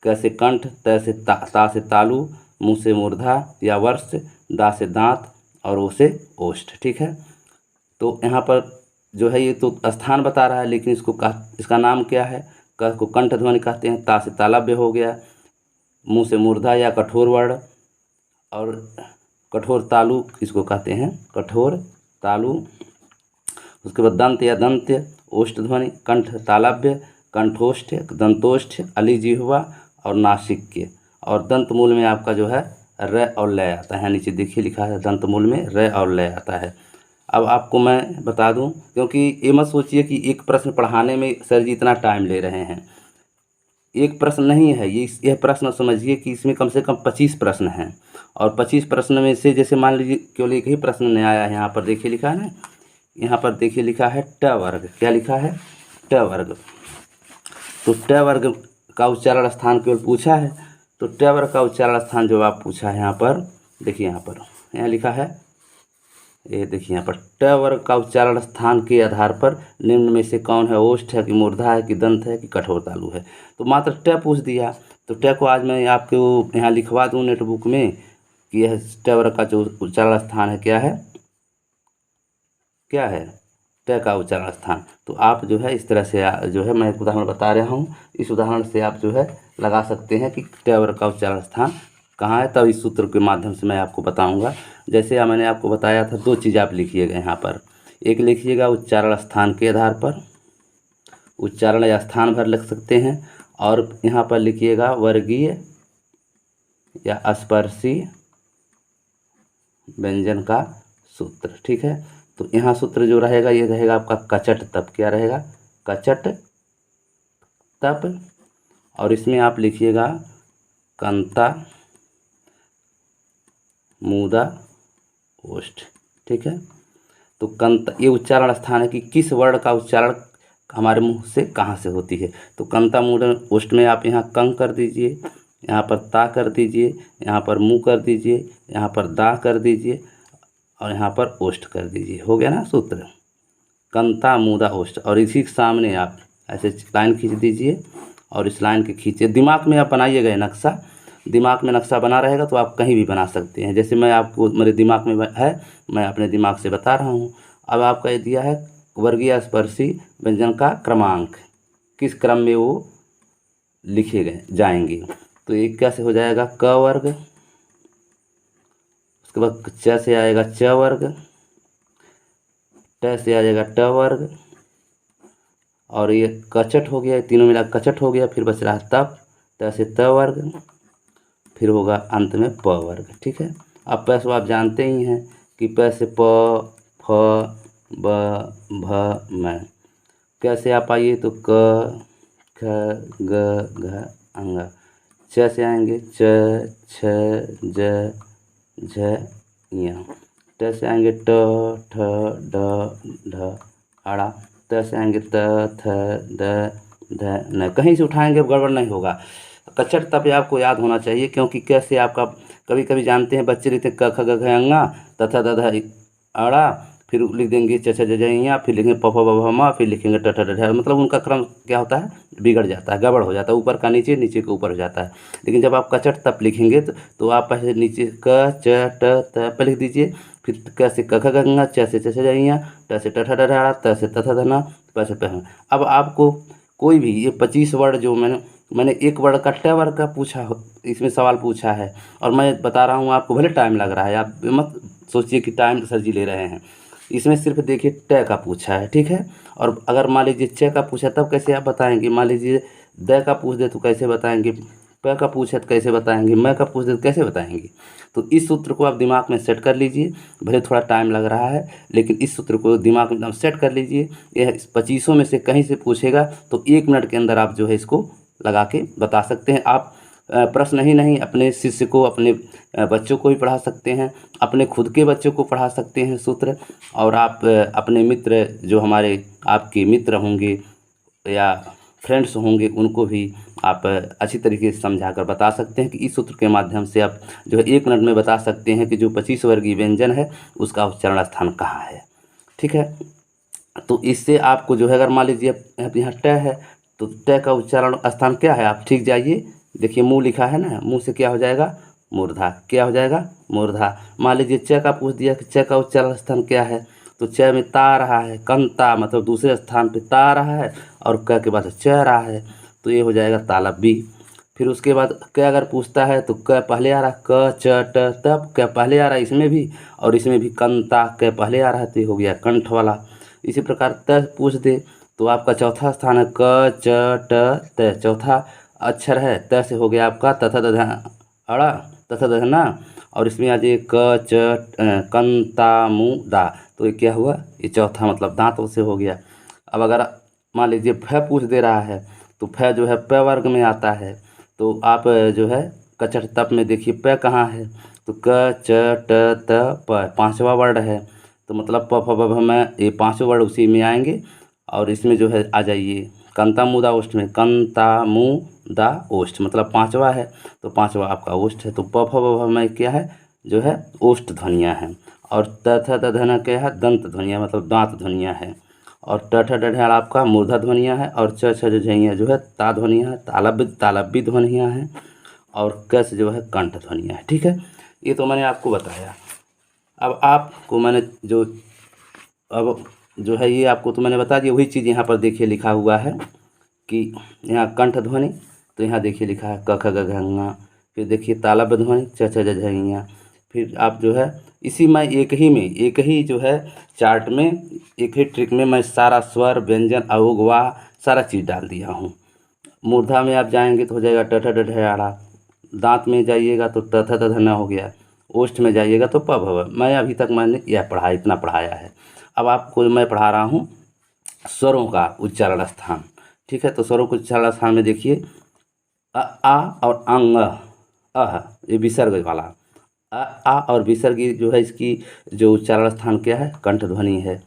क से कंठ, त से ता से तालु, मु से मूर्धा या वर्ष, दा से दांत और ओ से ओष्ठ। ठीक है, तो यहाँ पर जो है ये तो स्थान बता रहा है, लेकिन इसका नाम क्या है? क को कंठ ध्वनि कहते हैं, ता से तालव्य हो गया, मुँह से मूर्धा या कठोर वर्ण, और कठोर तालु इसको कहते हैं, कठोर तालु। उसके बाद दंत या दंत्य, ओष्ठ ध्वनि, कंठ तालव्य, कंठोष्ठ, दंतोष्ठ, अली जिह्वा और नासिक्य। और दंत मूल में आपका जो है र और लय आता है। नीचे देखिए लिखा है दंत मूल में र और लय आता है। अब आपको मैं बता दूं, क्योंकि ये मत सोचिए कि एक प्रश्न पढ़ाने में सर जी इतना टाइम ले रहे हैं। एक प्रश्न नहीं है ये, यह प्रश्न समझिए कि इसमें कम से कम 25 प्रश्न हैं, और 25 प्रश्न में से जैसे मान लीजिए केवल एक ही प्रश्न नहीं आया है। यहाँ पर देखिए लिखा है ना, यहाँ पर देखिए लिखा है ट वर्ग। क्या लिखा है? ट वर्ग। तो ट वर्ग का उच्चारण स्थान केवल पूछा है। तो ट वर्ग का उच्चारण स्थान जो आप पूछा है यहाँ पर देखिए, यहाँ लिखा है, ये देखिए यहाँ पर ट वर्ग का उच्चारण स्थान के आधार पर निम्न में से कौन है? ओष्ठ है कि मूर्धा है कि दंत है कि कठोर तालु है? तो मात्र ट पूछ दिया। तो ट को आज मैं आपको यहाँ लिखवा दूँ नोटबुक में कि यह ट वर्ग का जो उच्चारण स्थान है क्या है? क्या है? ट का उच्चारण स्थान। तो आप जो है इस तरह से जो है मैं एक उदाहरण बता रहा हूँ, इस उदाहरण से आप जो है लगा सकते हैं कि ट वर्ग का उच्चारण स्थान कहाँ है। तब इस सूत्र के माध्यम से मैं आपको बताऊंगा। जैसे मैंने आपको बताया था, दो चीज़ आप लिखिएगा यहाँ पर। एक लिखिएगा उच्चारण स्थान के आधार पर, उच्चारण या स्थान भर लिख सकते हैं, और यहाँ पर लिखिएगा वर्गीय या स्पर्शी व्यंजन का सूत्र। ठीक है, तो यहाँ सूत्र जो रहेगा ये रहेगा आपका कचट तप। क्या रहेगा? कचट तप। और इसमें आप लिखिएगा कंता मूदा ओष्ठ। ठीक है, तो कंत ये उच्चारण स्थान है कि किस वर्ण का उच्चारण हमारे मुंह से कहाँ से होती है। तो कंता मूदा ओष्ठ में आप यहाँ कंग कर दीजिए, यहाँ पर ता कर दीजिए, यहाँ पर मुँह कर दीजिए, यहाँ पर दा कर दीजिए, और यहाँ पर ओष्ठ कर दीजिए। हो गया ना सूत्र? कंता मूदा ओष्ठ। और इसी के सामने आप ऐसे लाइन खींच दीजिए, और इस लाइन के खींचे दिमाग में आप बनाइएगा ये नक्शा। दिमाग में नक्शा बना रहेगा तो आप कहीं भी बना सकते हैं। जैसे मैं आपको, मेरे दिमाग में है, मैं अपने दिमाग से बता रहा हूँ। अब आपका ये दिया है वर्गीय स्पर्शी व्यंजन का क्रमांक, किस क्रम में वो लिखे गए जाएंगे। तो एक कैसे हो जाएगा? क वर्ग, उसके बाद च से आएगा च वर्ग, ट से आ जाएगा ट वर्ग, और ये कचट हो गया, तीनों मिला कचट हो गया। फिर बच रहा है तप, त से त वर्ग, फिर होगा अंत में प वर्ग। ठीक है, अब पैसो आप जानते ही हैं कि प से प, फ, ब, भ, म। कैसे आप आइए तो क, ख, ग, घ, अंग। च से आएंगे च, छ, ज, झ, ञ। ट से आएंगे ट, ठ, ड, ढ, अड़ा। त से आएंगे त, थ, द, ध, न। कहीं से उठाएंगे गड़बड़ नहीं होगा। कचट तप आपको याद होना चाहिए, क्योंकि कैसे आपका कभी कभी जानते हैं बच्चे लिखते क, ख, ग, घ, अंगा, तथा दध अड़ा, फिर लिख देंगे च, छ, ज, झ, ञ, फिर लिखेंगे प, फ, ब, भ, म, फिर लिखेंगे ट, ठ, ड, ढ। मतलब उनका क्रम क्या होता है? बिगड़ जाता है, गड़बड़ हो जाता है। ऊपर का नीचे, नीचे के ऊपर हो जाता है। लेकिन जब आप कचट तप लिखेंगे तो आप पहले नीचे क, च, ट, त पे लिख दीजिए, फिर क से क, ख, ग, घ, च से च, छ, ज, ञ, ट से ट, ठ, ड, ढ, अड़ा, त से त, थ, ध, न, प से प, ह। अब आपको कोई भी ये 25 वर्ड जो मैंने एक वर्ड का ट वर्ग का पूछा, इसमें सवाल पूछा है, और मैं बता रहा हूँ आपको, भले टाइम लग रहा है, आप मत सोचिए कि टाइम सर जी ले रहे हैं। इसमें सिर्फ देखिए ट का पूछा है। ठीक है, और अगर मान लीजिए च का पूछा तब कैसे आप बताएंगे? मान लीजिए द का पूछ दे तो कैसे बताएंगे? प का पूछे तो कैसे बताएंगे? मैं का पूछ दे तो कैसे बताएंगे? तो इस सूत्र को आप दिमाग में सेट कर लीजिए। भले थोड़ा टाइम लग रहा है, लेकिन इस सूत्र को दिमाग में एकदम सेट कर लीजिए। यह 25 में से कहीं से पूछेगा तो 1 मिनट के अंदर आप जो है इसको लगा के बता सकते हैं। आप प्रश्न ही नहीं, अपने शिष्य को, अपने बच्चों को भी पढ़ा सकते हैं, अपने खुद के बच्चों को पढ़ा सकते हैं सूत्र, और आप अपने मित्र, जो हमारे आपके मित्र होंगे या फ्रेंड्स होंगे, उनको भी आप अच्छी तरीके से समझा कर बता सकते हैं कि इस सूत्र के माध्यम से आप जो है 1 मिनट में बता सकते हैं कि जो 25 वर्गीय व्यंजन है उसका उच्चारण स्थान कहाँ है। ठीक है, तो इससे आपको जो है, अगर मान लीजिए यहाँ ट है तो ट का उच्चारण स्थान क्या है? आप ठीक जाइए, देखिए मुँह लिखा है ना, मुँह से क्या हो जाएगा, मूर्धा। क्या हो जाएगा, मूर्धा। मान लीजिए च का पूछ दिया कि च का उच्चारण स्थान क्या है, तो च में ता रहा है, कंता मतलब दूसरे स्थान पे ता रहा है, और क के बाद च रहा है, तो ये हो जाएगा तालब्बी। फिर उसके बाद क अगर पूछता है तो क पहले आ रहा है, क च ट तब क पहले आ रहा है इसमें भी, और इसमें भी कंता क पहले आ रहा है, तो ये हो गया कंठ वाला। इसी प्रकार त पूछ दे तो आपका चौथा स्थान है क च ट त, चौथा अक्षर है, त से हो गया आपका तथा दधा अड़ा, तथा दधना, और इसमें आ जाइए क च कंता मु दा, तो ये क्या हुआ, ये चौथा मतलब दांतों से हो गया। अब अगर मान लीजिए फ पूछ दे रहा है, तो फ जो है प वर्ग में आता है, तो आप जो है कचट तप में देखिए प कहाँ है, तो क च ट त प, पांचवा वर्ड है, तो मतलब प फ ब भ में ये पांचों वर्ड उसी में आएंगे। और इसमें जो है आ जाइए कंता मुदा ओष्ठ में, कंता मुदा ओष्ठ मतलब पांचवा है, तो पांचवा आपका ओष्ठ है, तो प फ ब भ में क्या है, जो है ओष्ठ ध्वनियाँ हैं। और त थ द ध न क्या है, दंत ध्वनियाँ मतलब दांत ध्वनियाँ हैं। और ट ठ ड ढ आपका मूर्धा ध्वनियाँ है, और च छ झ जो है ता ध्वनियाँ है, तालब्बी ध्वनियाँ हैं, और क से जो है कंठ ध्वनियाँ है। ठीक है, ये तो मैंने आपको बताया। अब आपको मैंने जो अब जो है ये आपको तो मैंने बता दिया, वही चीज़ यहाँ पर देखिए लिखा हुआ है कि यहाँ कंठ ध्वनि, तो यहाँ देखिए लिखा है क ख ग घ ङ, फिर देखिए तालब्य ध्वनि च छ ज झ ञ। फिर आप जो है इसी में एक ही जो है चार्ट में, एक ही ट्रिक में मैं सारा स्वर व्यंजन अवोगवाह सारा चीज़ डाल दिया हूँ। मूर्धा में आप जाएंगे तो हो जाएगा ट ठ ड ढ आड़ा, दांत में जाइएगा तो त थ द ध न हो गया, ओष्ठ में जाइएगा तो प भ भ। मैं अभी तक मैंने यह पढ़ा, इतना पढ़ाया है। अब आपको मैं पढ़ा रहा हूँ स्वरों का उच्चारण स्थान। ठीक है, तो स्वरों के उच्चारण स्थान में देखिए आ और अंग, अह ये विसर्ग वाला, आ और विसर्ग जो है इसकी जो उच्चारण स्थान क्या है, कंठ ध्वनि है।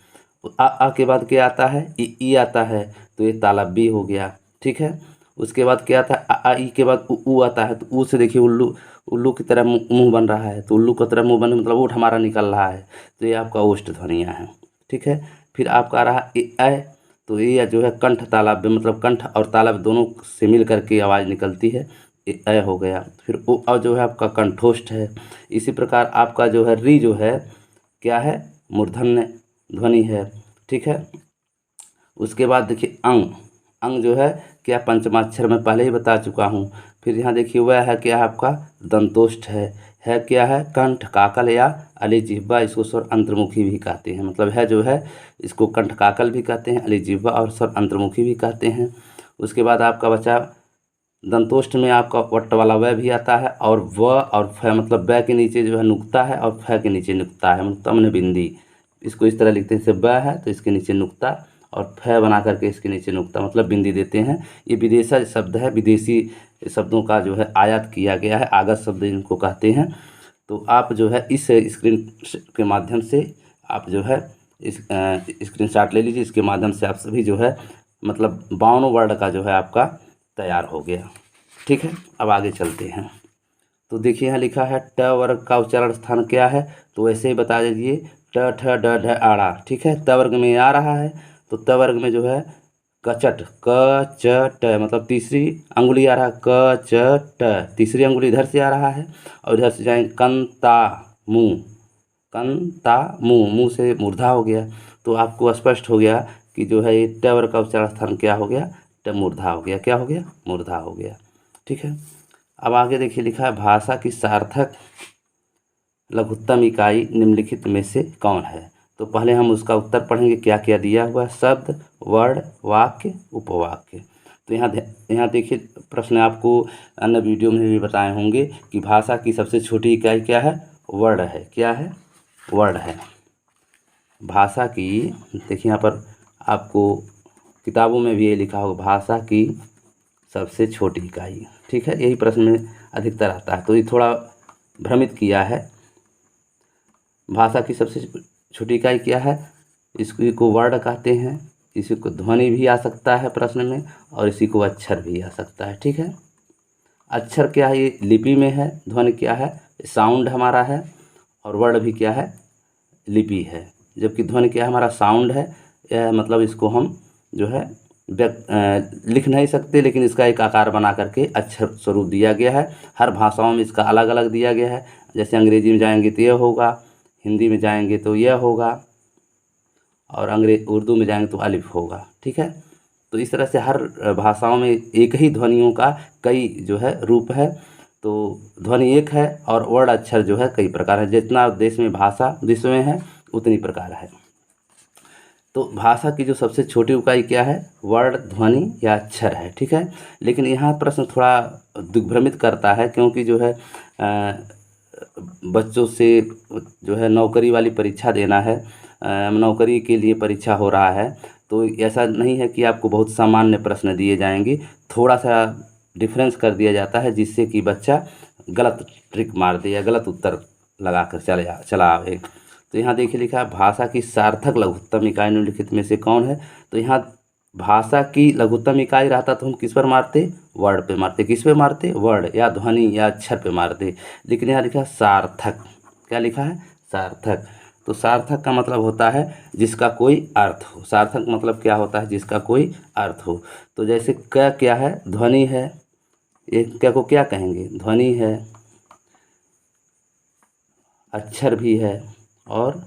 आ के बाद क्या आता है, ई आता है, तो ये तालब्बी हो गया। ठीक है, उसके बाद क्या आता है, आ ई के बाद ऊ आता है, तो ऊ से देखिए उल्लू, उल्लू की तरह मुंह बन रहा है, तो उल्लू की तरह मुंह बन मतलब ऊँट हमारा निकल रहा है, तो ये आपका ओष्ठ ध्वनियाँ हैं। ठीक है, फिर आपका आ रहा ए, तो ये जो है कंठ तालब्य मतलब कंठ और तालब्य दोनों से मिल करके आवाज़ निकलती है, ये अ हो गया। फिर ओ अ जो है आपका कंठोष्ठ है। इसी प्रकार आपका जो है री जो है क्या है, मूर्धन्य ध्वनि है। ठीक है, उसके बाद देखिए अंग, अंग जो है क्या, पंचमाक्षर में पहले ही बता चुका हूँ। फिर यहाँ देखिए वह है क्या है आपका दंतोष्ठ है क्या है, कंठ काकल या अली जिह्वा, इसको स्वर अंतर्मुखी भी कहते हैं, मतलब है जो है इसको कंठ काकल भी कहते हैं, अली जिह्वा और स्वर अंतर्मुखी भी कहते हैं। उसके बाद आपका बचा दंतोष्ठ में आपका वट वाला वह भी आता है, और व और फ मतलब ब के नीचे जो है नुक्ता है, और फ के नीचे नुक्ता है, मतलब मैंने बिंदी, इसको इस तरह लिखते हैं, जैसे ब है तो इसके नीचे नुक्ता, और फ बना करके इसके नीचे नुक्ता मतलब बिंदी देते हैं। ये विदेशा शब्द है, विदेशी शब्दों का जो है आयात किया गया है, आगत शब्द इनको कहते हैं। तो आप जो है इस स्क्रीन के माध्यम से आप जो है इस स्क्रीनशॉट ले लीजिए, इसके माध्यम से आप सभी जो है मतलब 52 वर्ड का जो है आपका तैयार हो गया। ठीक है, अब आगे चलते हैं। तो देखिए यहाँ लिखा है ट वर्ग का उच्चारण स्थान क्या है, तो वैसे ही बता दीजिए ट ठ ड ढ आड़ा। ठीक है, त वर्ग में आ रहा है, तो त वर्ग में जो है कचट क च ट मतलब तीसरी अंगुली आ रहा है, क च ट तीसरी अंगुली इधर से आ रहा है, और इधर से जाएंगे कंता मुँह, कंता मुँह, मुँह से मूर्धा हो गया। तो आपको स्पष्ट हो गया कि जो है ये ट वर्ग का उच्चारण स्थान क्या हो गया, ट मूर्धा हो गया। क्या हो गया, मूर्धा हो गया। ठीक है, अब आगे देखिए लिखा है भाषा की सार्थक लघुत्तम इकाई निम्नलिखित में से कौन है। तो पहले हम उसका उत्तर पढ़ेंगे, क्या क्या दिया हुआ, शब्द, वर्ण, वाक्य, उपवाक्य। तो यहाँ देखिए प्रश्न आपको अन्य वीडियो में भी बताए होंगे कि भाषा की सबसे छोटी इकाई क्या है, वर्ण है। क्या है, वर्ण है। भाषा की देखिए यहाँ पर आपको किताबों में भी ये लिखा होगा, भाषा की सबसे छोटी इकाई। ठीक है, यही प्रश्न में अधिकतर आता है, तो ये थोड़ा भ्रमित किया है। भाषा की सबसे छोटी इकाई क्या है, इसी को वर्ण कहते हैं, इसी को ध्वनि भी आ सकता है प्रश्न में, और इसी को अक्षर भी आ सकता है। ठीक है, अक्षर क्या है, ये लिपि में है, ध्वनि क्या है, साउंड हमारा है, और वर्ण भी क्या है, लिपि है। जबकि ध्वनि क्या है, हमारा साउंड है, यह मतलब इसको हम जो है लिख नहीं सकते, लेकिन इसका एक आकार बना करके अक्षर स्वरूप दिया गया है। हर भाषाओं में इसका अलग अलग दिया गया है। जैसे अंग्रेजी में जाएंगे तो यह होगा, हिंदी में जाएंगे तो यह होगा, और उर्दू में जाएंगे तो अलिफ होगा। ठीक है, तो इस तरह से हर भाषाओं में एक ही ध्वनियों का कई जो है रूप है। तो ध्वनि एक है और वर्ण अक्षर जो है कई प्रकार है। जितना देश में भाषा विश्व में है उतनी प्रकार है। तो भाषा की जो सबसे छोटी इकाई क्या है? वर्ण, ध्वनि या अक्षर है। ठीक है, लेकिन यहाँ प्रश्न थोड़ा दिग्भ्रमित करता है, क्योंकि जो है बच्चों से जो है नौकरी वाली परीक्षा देना है, नौकरी के लिए परीक्षा हो रहा है, तो ऐसा नहीं है कि आपको बहुत सामान्य प्रश्न दिए जाएंगे, थोड़ा सा डिफरेंस कर दिया जाता है, जिससे कि बच्चा गलत ट्रिक मार दे या गलत उत्तर लगा कर चला आवे। तो यहाँ देखिए लिखा है भाषा की सार्थक लघुत्तम इकाई निम्नलिखित में से कौन है? तो यहाँ भाषा की लघुत्तम इकाई रहता तो हम किस पर मारते? वर्ण पे मारते। किस पे मारते? वर्ण या ध्वनि या अक्षर पे मारते। लेकिन यहाँ लिखा है सार्थक। क्या लिखा है? सार्थक। तो सार्थक का मतलब होता है जिसका कोई अर्थ हो। सार्थक मतलब क्या होता है? जिसका कोई अर्थ हो। तो जैसे क क्या है? ध्वनि है। ये क्या को क्या कहेंगे? ध्वनि है, अक्षर भी है और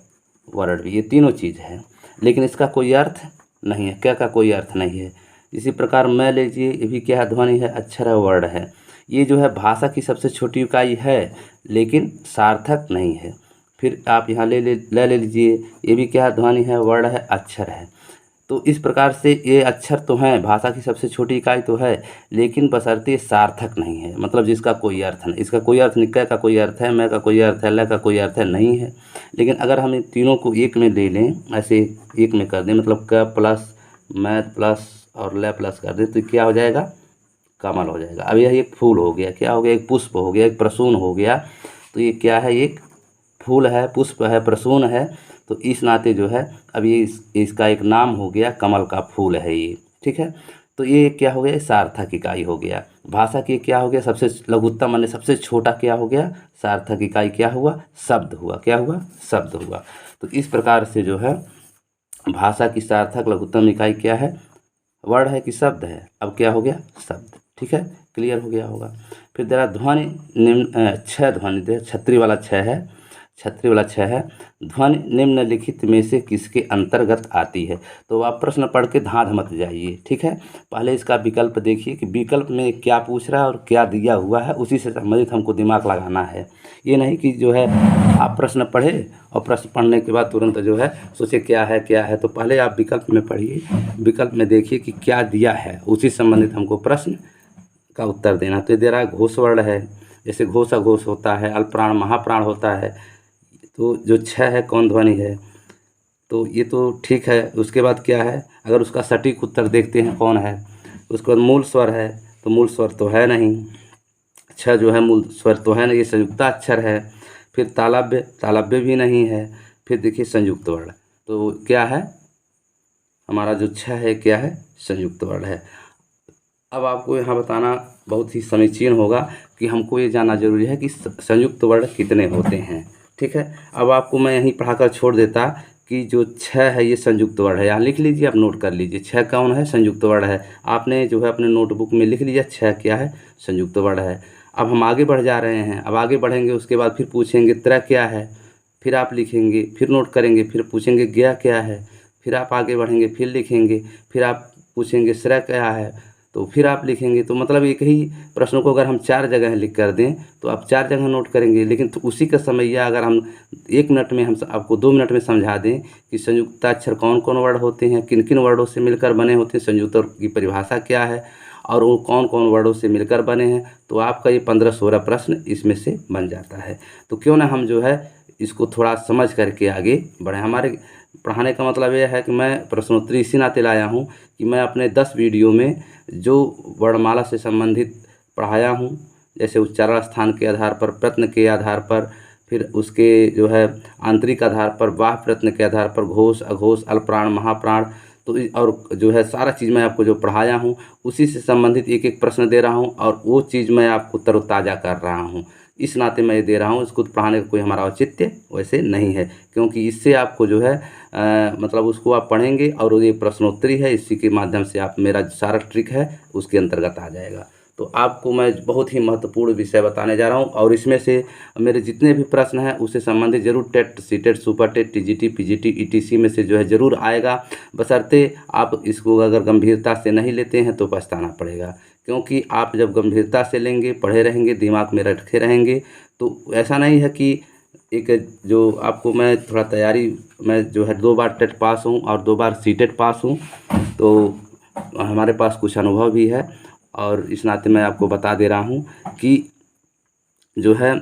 वर्ण भी, ये तीनों चीज़ है, लेकिन इसका कोई अर्थ नहीं है। क्या का कोई अर्थ नहीं है। इसी प्रकार मैं लीजिए, ये भी क्या है? ध्वनि है, अक्षर है, वर्ण है। ये जो है भाषा की सबसे छोटी इकाई है, लेकिन सार्थक नहीं है। फिर आप यहाँ ले लीजिए, ये भी क्या है? ध्वनि है, वर्ण है, अक्षर है। तो इस प्रकार से ये अक्षर तो हैं, भाषा की सबसे छोटी इकाई तो है, लेकिन बशर्ते सार्थक नहीं है, मतलब जिसका कोई अर्थ नहीं। इसका कोई अर्थ नहीं। क का कोई अर्थ है, मैं का कोई अर्थ है, ल का कोई अर्थ है, नहीं है। लेकिन अगर हम इन तीनों को एक में ले लें, ऐसे एक में कर दें, मतलब क प्लस मैं प्लस और ल प्लस कर दें, तो क्या हो जाएगा? कमल हो जाएगा। अब यह एक फूल हो गया। क्या हो गया? एक पुष्प हो गया, एक प्रसून हो गया। तो ये क्या है? एक फूल है, पुष्प है, प्रसून है। तो इस नाते जो है अब ये इसका एक नाम हो गया, कमल का फूल है ये। ठीक है, तो ये क्या हो गया? सार्थक इकाई हो गया। भाषा की क्या हो गया? सबसे लघुत्तम माने सबसे छोटा क्या हो गया? सार्थक इकाई क्या हुआ? शब्द हुआ। क्या हुआ? शब्द हुआ। तो इस प्रकार से जो है भाषा की सार्थक लघुत्तम इकाई क्या है? वर्ण है कि शब्द है? अब क्या हो गया? शब्द। ठीक है, क्लियर हो गया होगा। फिर जरा ध्वनि निम्न छह ध्वनि दे, छतरी वाला छह है, छतरी वाला छह है। ध्वनि निम्नलिखित में से किसके अंतर्गत आती है? तो आप प्रश्न पढ़ के धांध मत जाइए। ठीक है, पहले इसका विकल्प देखिए कि विकल्प में क्या पूछ रहा है और क्या दिया हुआ है, उसी से संबंधित हमको दिमाग लगाना है। ये नहीं कि जो है आप प्रश्न पढ़े और प्रश्न पढ़ने के बाद तुरंत जो है सोचे क्या है क्या है। तो पहले आप विकल्प में पढ़िए, विकल्प में देखिए कि क्या दिया है, उसी से संबंधित हमको प्रश्न का उत्तर देना। तो दे रहा है घोष वर्ण है, जैसे घोष अघोष होता है, अल्पप्राण महाप्राण होता है। तो जो छह है कौन ध्वनि है? तो ये तो ठीक है। उसके बाद क्या है? अगर उसका सटीक उत्तर देखते हैं कौन है, उसके बाद मूल स्वर है, तो मूल स्वर तो है नहीं। छह जो है मूल स्वर तो है नहीं, ये संयुक्ताक्षर है। फिर तालव्य, तालव्य भी नहीं है। फिर देखिए संयुक्त वर्ण, तो क्या है हमारा जो छह है? क्या है? संयुक्त वर्ण है। अब आपको यहाँ बताना बहुत ही समीचीन होगा कि हमको ये जानना जरूरी है कि संयुक्त वर्ण कितने होते हैं। ठीक है, अब आपको मैं यहीं पढ़ाकर छोड़ देता कि जो छह है ये संयुक्त वर्ण है। यहाँ लिख लीजिए, आप नोट कर लीजिए, छह कौन है? संयुक्त वर्ण है। आपने जो है अपने नोटबुक में लिख लीजिए छह क्या है? संयुक्त वर्ण है। अब हम आगे बढ़ जा रहे हैं। अब आगे बढ़ेंगे, उसके बाद फिर पूछेंगे त्र क्या है, फिर आप लिखेंगे, फिर नोट करेंगे, फिर पूछेंगे ज्ञ क्या है, फिर आप आगे बढ़ेंगे, फिर लिखेंगे, फिर आप पूछेंगे श्र क्या है, तो फिर आप लिखेंगे। तो मतलब एक ही प्रश्न को अगर हम चार जगह लिख कर दें तो आप चार जगह नोट करेंगे, लेकिन तो उसी का समैया अगर हम 1 मिनट में हम आपको 2 मिनट में समझा दें कि संयुक्ताक्षर कौन कौन वर्ण होते हैं, किन किन वर्णों से मिलकर बने होते हैं, संयुक्त की परिभाषा क्या है और वो कौन कौन वर्णों से मिलकर बने हैं, तो आपका ये 15-16 प्रश्न इसमें से बन जाता है। तो क्यों ना हम जो है इसको थोड़ा समझ करके आगे बढ़ें। हमारे पढ़ाने का मतलब यह है कि मैं प्रश्नोत्तरी इसी नाते लाया हूँ कि मैं अपने 10 वीडियो में जो वर्णमाला से संबंधित पढ़ाया हूँ, जैसे उच्चारण स्थान के आधार पर, प्रश्न के आधार पर, फिर उसके जो है आंतरिक आधार पर, बाह्य प्रश्न के आधार पर, घोष अघोष अल्पप्राण महाप्राण, तो और जो है सारा चीज़ मैं आपको जो पढ़ाया हूँ उसी से संबंधित एक एक प्रश्न दे रहा हूँ और वो चीज़ मैं आपको तरोताज़ा कर रहा हूँ। इस नाते मैं ये दे रहा हूँ। इसको पढ़ाने का कोई हमारा औचित्य वैसे नहीं है, क्योंकि इससे आपको जो है मतलब उसको आप पढ़ेंगे और ये प्रश्नोत्तरी है, इसी के माध्यम से आप मेरा सारा ट्रिक है उसके अंतर्गत आ जाएगा। तो आपको मैं बहुत ही महत्वपूर्ण विषय बताने जा रहा हूँ, और इसमें से मेरे जितने भी प्रश्न हैं उससे संबंधित जरूर TET, CTET, super TET, TGT, PGT, ETC में से जो है जरूर आएगा। बशर्ते आप इसको अगर गंभीरता से नहीं लेते हैं तो पछताना पड़ेगा, क्योंकि आप जब गंभीरता से लेंगे, पढ़े रहेंगे, दिमाग में रखे रहेंगे, तो ऐसा नहीं है कि एक जो आपको मैं थोड़ा तैयारी, मैं जो है 2 बार टेट पास हूँ और 2 बार सीटेट पास हूँ, तो हमारे पास कुछ अनुभव भी है, और इस नाते मैं आपको बता दे रहा हूँ कि जो है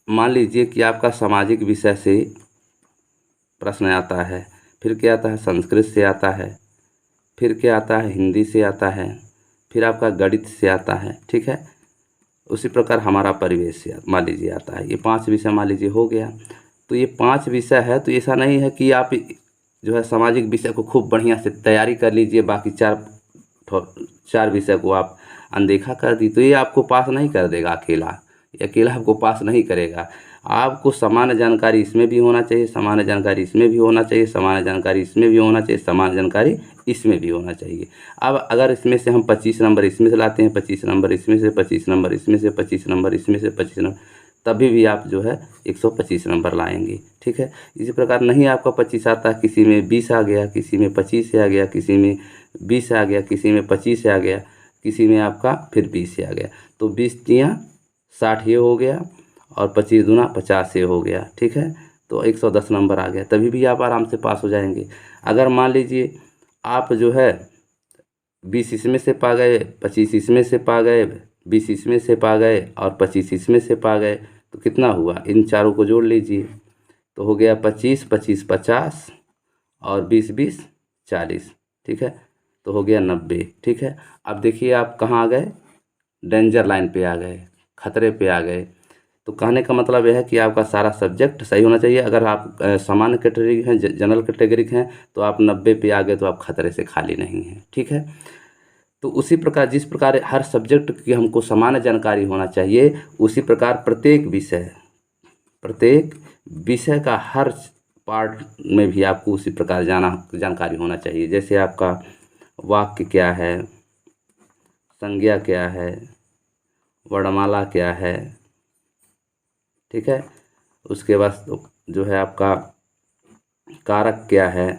मान लीजिए कि आपका सामाजिक विषय से प्रश्न आता है, फिर क्या आता है संस्कृत से आता है, फिर क्या आता है हिंदी से आता है, फिर आपका गणित से आता है, ठीक है। उसी प्रकार हमारा परिवेश से मान लीजिए आता है। ये 5 विषय मान लीजिए हो गया। तो ये 5 विषय है, तो ऐसा नहीं है कि आप जो है सामाजिक विषय को खूब बढ़िया से तैयारी कर लीजिए, बाकी 4 विषय को आप अनदेखा कर दी, तो ये आपको पास नहीं कर देगा अकेला, ये अकेला आपको पास नहीं करेगा। आपको सामान्य जानकारी इसमें भी होना चाहिए, सामान्य जानकारी इसमें भी होना चाहिए, सामान्य जानकारी इसमें भी होना चाहिए, सामान्य जानकारी इसमें भी होना चाहिए। अब अगर इसमें से हम 25 नंबर इसमें से लाते हैं, 25 नंबर इसमें से, 25 नंबर इसमें से, 25 नंबर इसमें से, 25 नंबर, तभी भी आप जो है 125 नंबर लाएंगे, ठीक है। इसी प्रकार नहीं आपका 25 आता, किसी में 20 आ गया, किसी में 25 से आ गया, किसी में 20 आ गया, किसी में 25 से आ गया, किसी में आपका फिर 20 से आ गया, तो 20 तियाँ 60 ये हो गया, और 25 दूना 50 ये हो गया, ठीक है। तो 110 नंबर आ गया, तभी भी आप आराम से पास हो जाएंगे। अगर मान लीजिए आप जो है 20 इसमें से पा गए, 25 इसमें से पा गए, 20 इसमें से पा गए और 25 इसमें से पा गए, तो कितना हुआ, इन चारों को जोड़ लीजिए, तो हो गया 25 25 50 और 20 20 40, ठीक है, तो हो गया 90, ठीक है। अब देखिए आप कहाँ आ गए, डेंजर लाइन पे आ गए, खतरे पे आ गए। तो कहने का मतलब यह है कि आपका सारा सब्जेक्ट सही होना चाहिए। अगर आप सामान्य कैटेगरी हैं, जनरल कैटेगरी हैं, तो आप 90 पे आ गए तो आप खतरे से खाली नहीं हैं, ठीक है। तो उसी प्रकार जिस प्रकार हर सब्जेक्ट की हमको सामान्य जानकारी होना चाहिए, उसी प्रकार प्रत्येक विषय का हर पार्ट में भी आपको उसी प्रकार जानकारी होना चाहिए। जैसे आपका वाक्य क्या है, संज्ञा क्या है, वर्णमाला क्या है, ठीक है। उसके बाद जो है आपका कारक क्या है,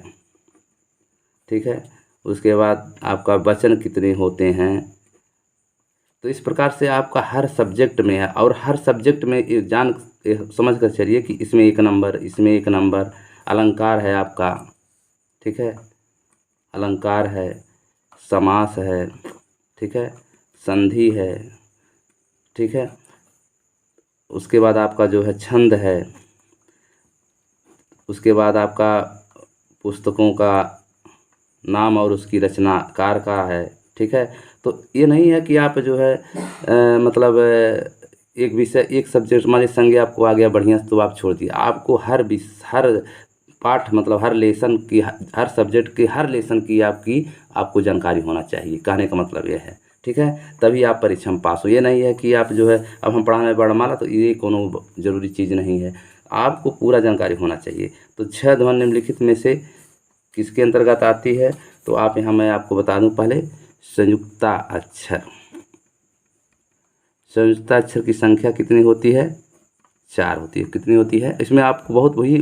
ठीक है। उसके बाद आपका वचन कितने होते हैं। तो इस प्रकार से आपका हर सब्जेक्ट में है, और हर सब्जेक्ट में ये समझ कर चलिए कि इसमें 1 नंबर, इसमें 1 नंबर, अलंकार है आपका, ठीक है, अलंकार है, समास है, ठीक है, संधि है, ठीक है। उसके बाद आपका जो है छंद है, उसके बाद आपका पुस्तकों का नाम और उसकी रचनाकार का है, ठीक है। तो ये नहीं है कि आप जो है मतलब एक विषय, एक सब्जेक्ट मान लीजिए संज्ञा आपको आ गया बढ़िया, तो आप छोड़ दिए। आपको हर पाठ मतलब हर लेसन की, हर सब्जेक्ट की, हर लेसन की आपको जानकारी होना चाहिए। कहने का मतलब यह है, ठीक है, तभी आप परीक्षा में पास हो। ये नहीं है कि आप जो है अब हम पढ़ाने वर्णमाला, तो ये कोनो जरूरी चीज़ नहीं है, आपको पूरा जानकारी होना चाहिए। तो 6 ध्वनि निम्नलिखित में से किसके अंतर्गत आती है, तो आप यहाँ मैं आपको बता दूं पहले, संयुक्ता अक्षर। संयुक्ता अक्षर की संख्या कितनी होती है, 4 होती है। कितनी होती है, इसमें आपको बहुत वही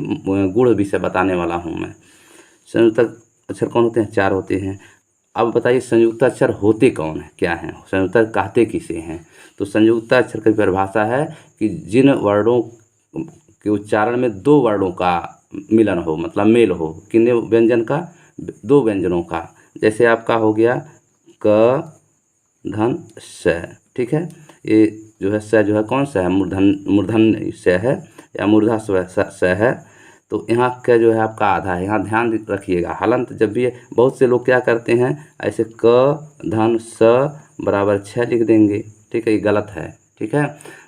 गुण विषय बताने वाला हूँ मैं। संयुक्त अक्षर कौन होते हैं, 4 होते हैं। अब बताइए संयुक्त अक्षर होते कौन है, क्या हैं, संयुक्त कहते किसे हैं। तो संयुक्त अक्षर की परिभाषा है कि जिन वर्णों के उच्चारण में 2 वर्णों का मिलन हो, मतलब मेल हो, कितने व्यंजन का, 2 व्यंजनों का। जैसे आपका हो गया क धन स, ठीक है। ये जो है स जो है कौन सा है, मूर्धन स है या मूर्धा स है। तो यहाँ का जो है आपका आधा है, यहाँ ध्यान रखिएगा। हलंत जब भी बहुत से लोग क्या करते हैं, ऐसे क धन स बराबर 6 लिख देंगे, ठीक है, ये गलत है, ठीक है।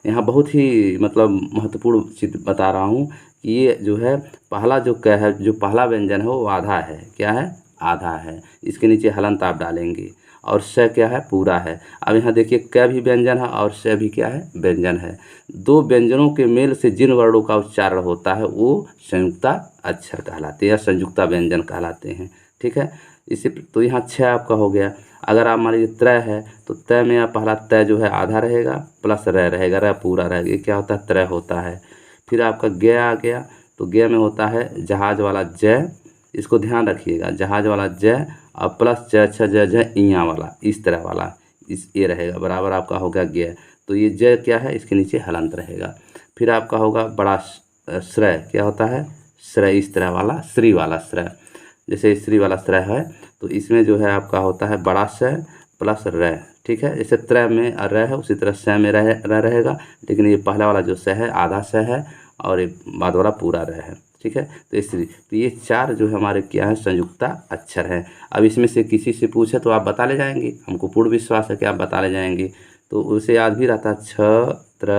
यहाँ बहुत ही मतलब महत्वपूर्ण चीज़ बता रहा हूँ कि ये जो है पहला जो जो पहला व्यंजन है वो आधा है, क्या है, आधा है। इसके नीचे हलंत आप डालेंगे, और स क्या है, पूरा है। अब यहाँ देखिए क भी व्यंजन है और स भी क्या है, व्यंजन है। दो व्यंजनों के मेल से जिन वर्णों का उच्चारण होता है वो संयुक्ता अक्षर कहलाते हैं या संयुक्ता व्यंजन कहलाते हैं। ठीक है, इसी तो यहाँ 6 आपका हो गया। अगर आप मान लीजिए त्रय है तो तय में आप पहला तय जो है आधा रहेगा प्लस र रहेगा, र पूरा रहेगा, ये क्या होता है, त्रय होता है। फिर आपका ग आ गया, तो ग में होता है जहाज वाला ज, इसको ध्यान रखिएगा, जहाज वाला ज और प्लस च छ ज झ इया वाला, इस तरह वाला, इस ये रहेगा, बराबर आपका होगा ग। तो ये ज क्या है, इसके नीचे हलंत रहेगा। फिर आपका होगा बड़ा श्रय, क्या होता है, श्रय, इस तरह वाला, श्री वाला श्रय, जैसे श्री वाला श्रय है तो इसमें जो है आपका होता है बड़ा स प्लस र। ठीक है, जैसे त्रय में र है उसी तरह स में र रहेगा, लेकिन ये पहला वाला जो स है आधा स है और ये बाद वाला पूरा र है। ठीक है, तो इसलिए तो ये 4 जो है हमारे क्या है, संयुक्ता अक्षर हैं। अब इसमें से किसी से पूछे तो आप बता ले जाएंगे, हमको पूर्ण विश्वास है कि आप बता ले जाएंगे। तो उसे याद भी रहता है, छ त्र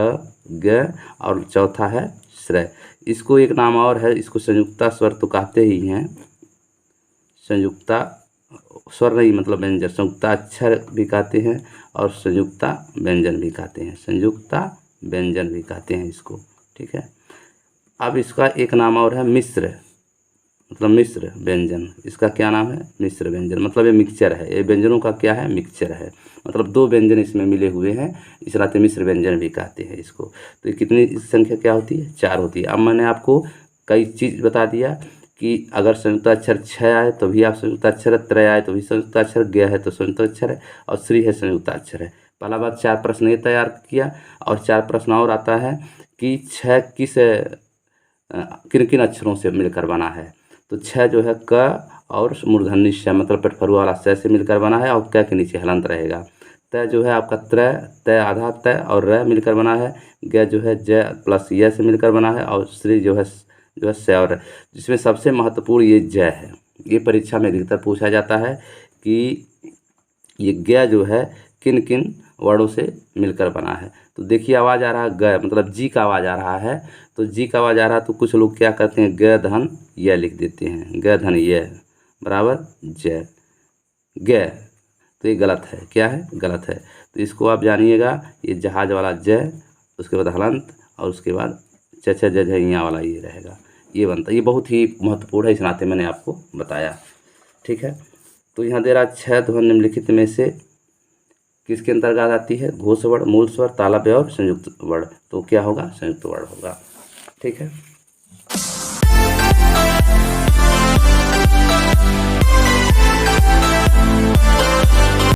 ग और चौथा है श्रय। इसको एक नाम और है, इसको संयुक्ता स्वर तो कहते ही हैं, संयुक्ता स्वर नहीं मतलब व्यंजन, संयुक्ता अक्षर भी कहते हैं और संयुक्ता व्यंजन भी कहते हैं, संयुक्ता व्यंजन भी कहते हैं इसको। ठीक है, अब इसका एक नाम और है मिश्र, मतलब मिश्र व्यंजन। इसका क्या नाम है, मिश्र व्यंजन, मतलब ये मिक्सचर है, ये व्यंजनों का क्या है, मिक्सचर है, मतलब 2 व्यंजन इसमें मिले हुए हैं, इस नाते मिश्र व्यंजन भी कहते हैं इसको। तो ये कितनी संख्या क्या होती है, 4 होती है। अब मैंने आपको कई चीज़ बता दिया कि अगर संयुक्ताक्षर 6 आए तो भी आप संयुक्ताक्षर है, त्रय आए तो भी संयुक्ताक्षर, ग है तो संयुक्ताक्षर है और श्री है संयुक्ताक्षर है। पहला बात 4 प्रश्न ये तैयार किया, और 4 प्रश्न और आता है कि 6 किस किन किन अक्षरों से मिलकर बना है। तो 6 जो है क और मूर्धन्य श मतलब पेटफरुआ वाला स से मिलकर बना है और क के नीचे हलंत रहेगा। तय जो है आपका त्रय, तय आधा तय और र मिलकर बना है। ग जो है ज प्लस य से मिलकर बना है और श्री जो है स और, जिसमें सबसे महत्वपूर्ण ये ज है। ये परीक्षा में अधिकतर पूछा जाता है कि ये ग जो है किन किन वर्णों से मिलकर बना है। तो देखिए आवाज़ आ रहा है ग, मतलब जी का आवाज़ आ रहा है, तो जी का आवाज़ आ रहा है तो कुछ लोग क्या करते हैं, ग धन य लिख देते हैं, ग धन य बराबर ज ग, तो ये गलत है, क्या है, गलत है। तो इसको आप जानिएगा, ये जहाज वाला ज, उसके बाद हलंत और उसके बाद च छ ज झ इया वाला ये रहेगा, ये बनता है। ये बहुत ही महत्वपूर्ण है, इस नाते मैंने आपको बताया। ठीक है, तो यहाँ दे रहा 6 ध्वनि निम्नलिखित में से किसके अंतर्गत आती है, घोष वर्ण, मूल स्वर, तालव्य और संयुक्त वर्ण। तो क्या होगा, संयुक्त वर्ण होगा। ठीक है।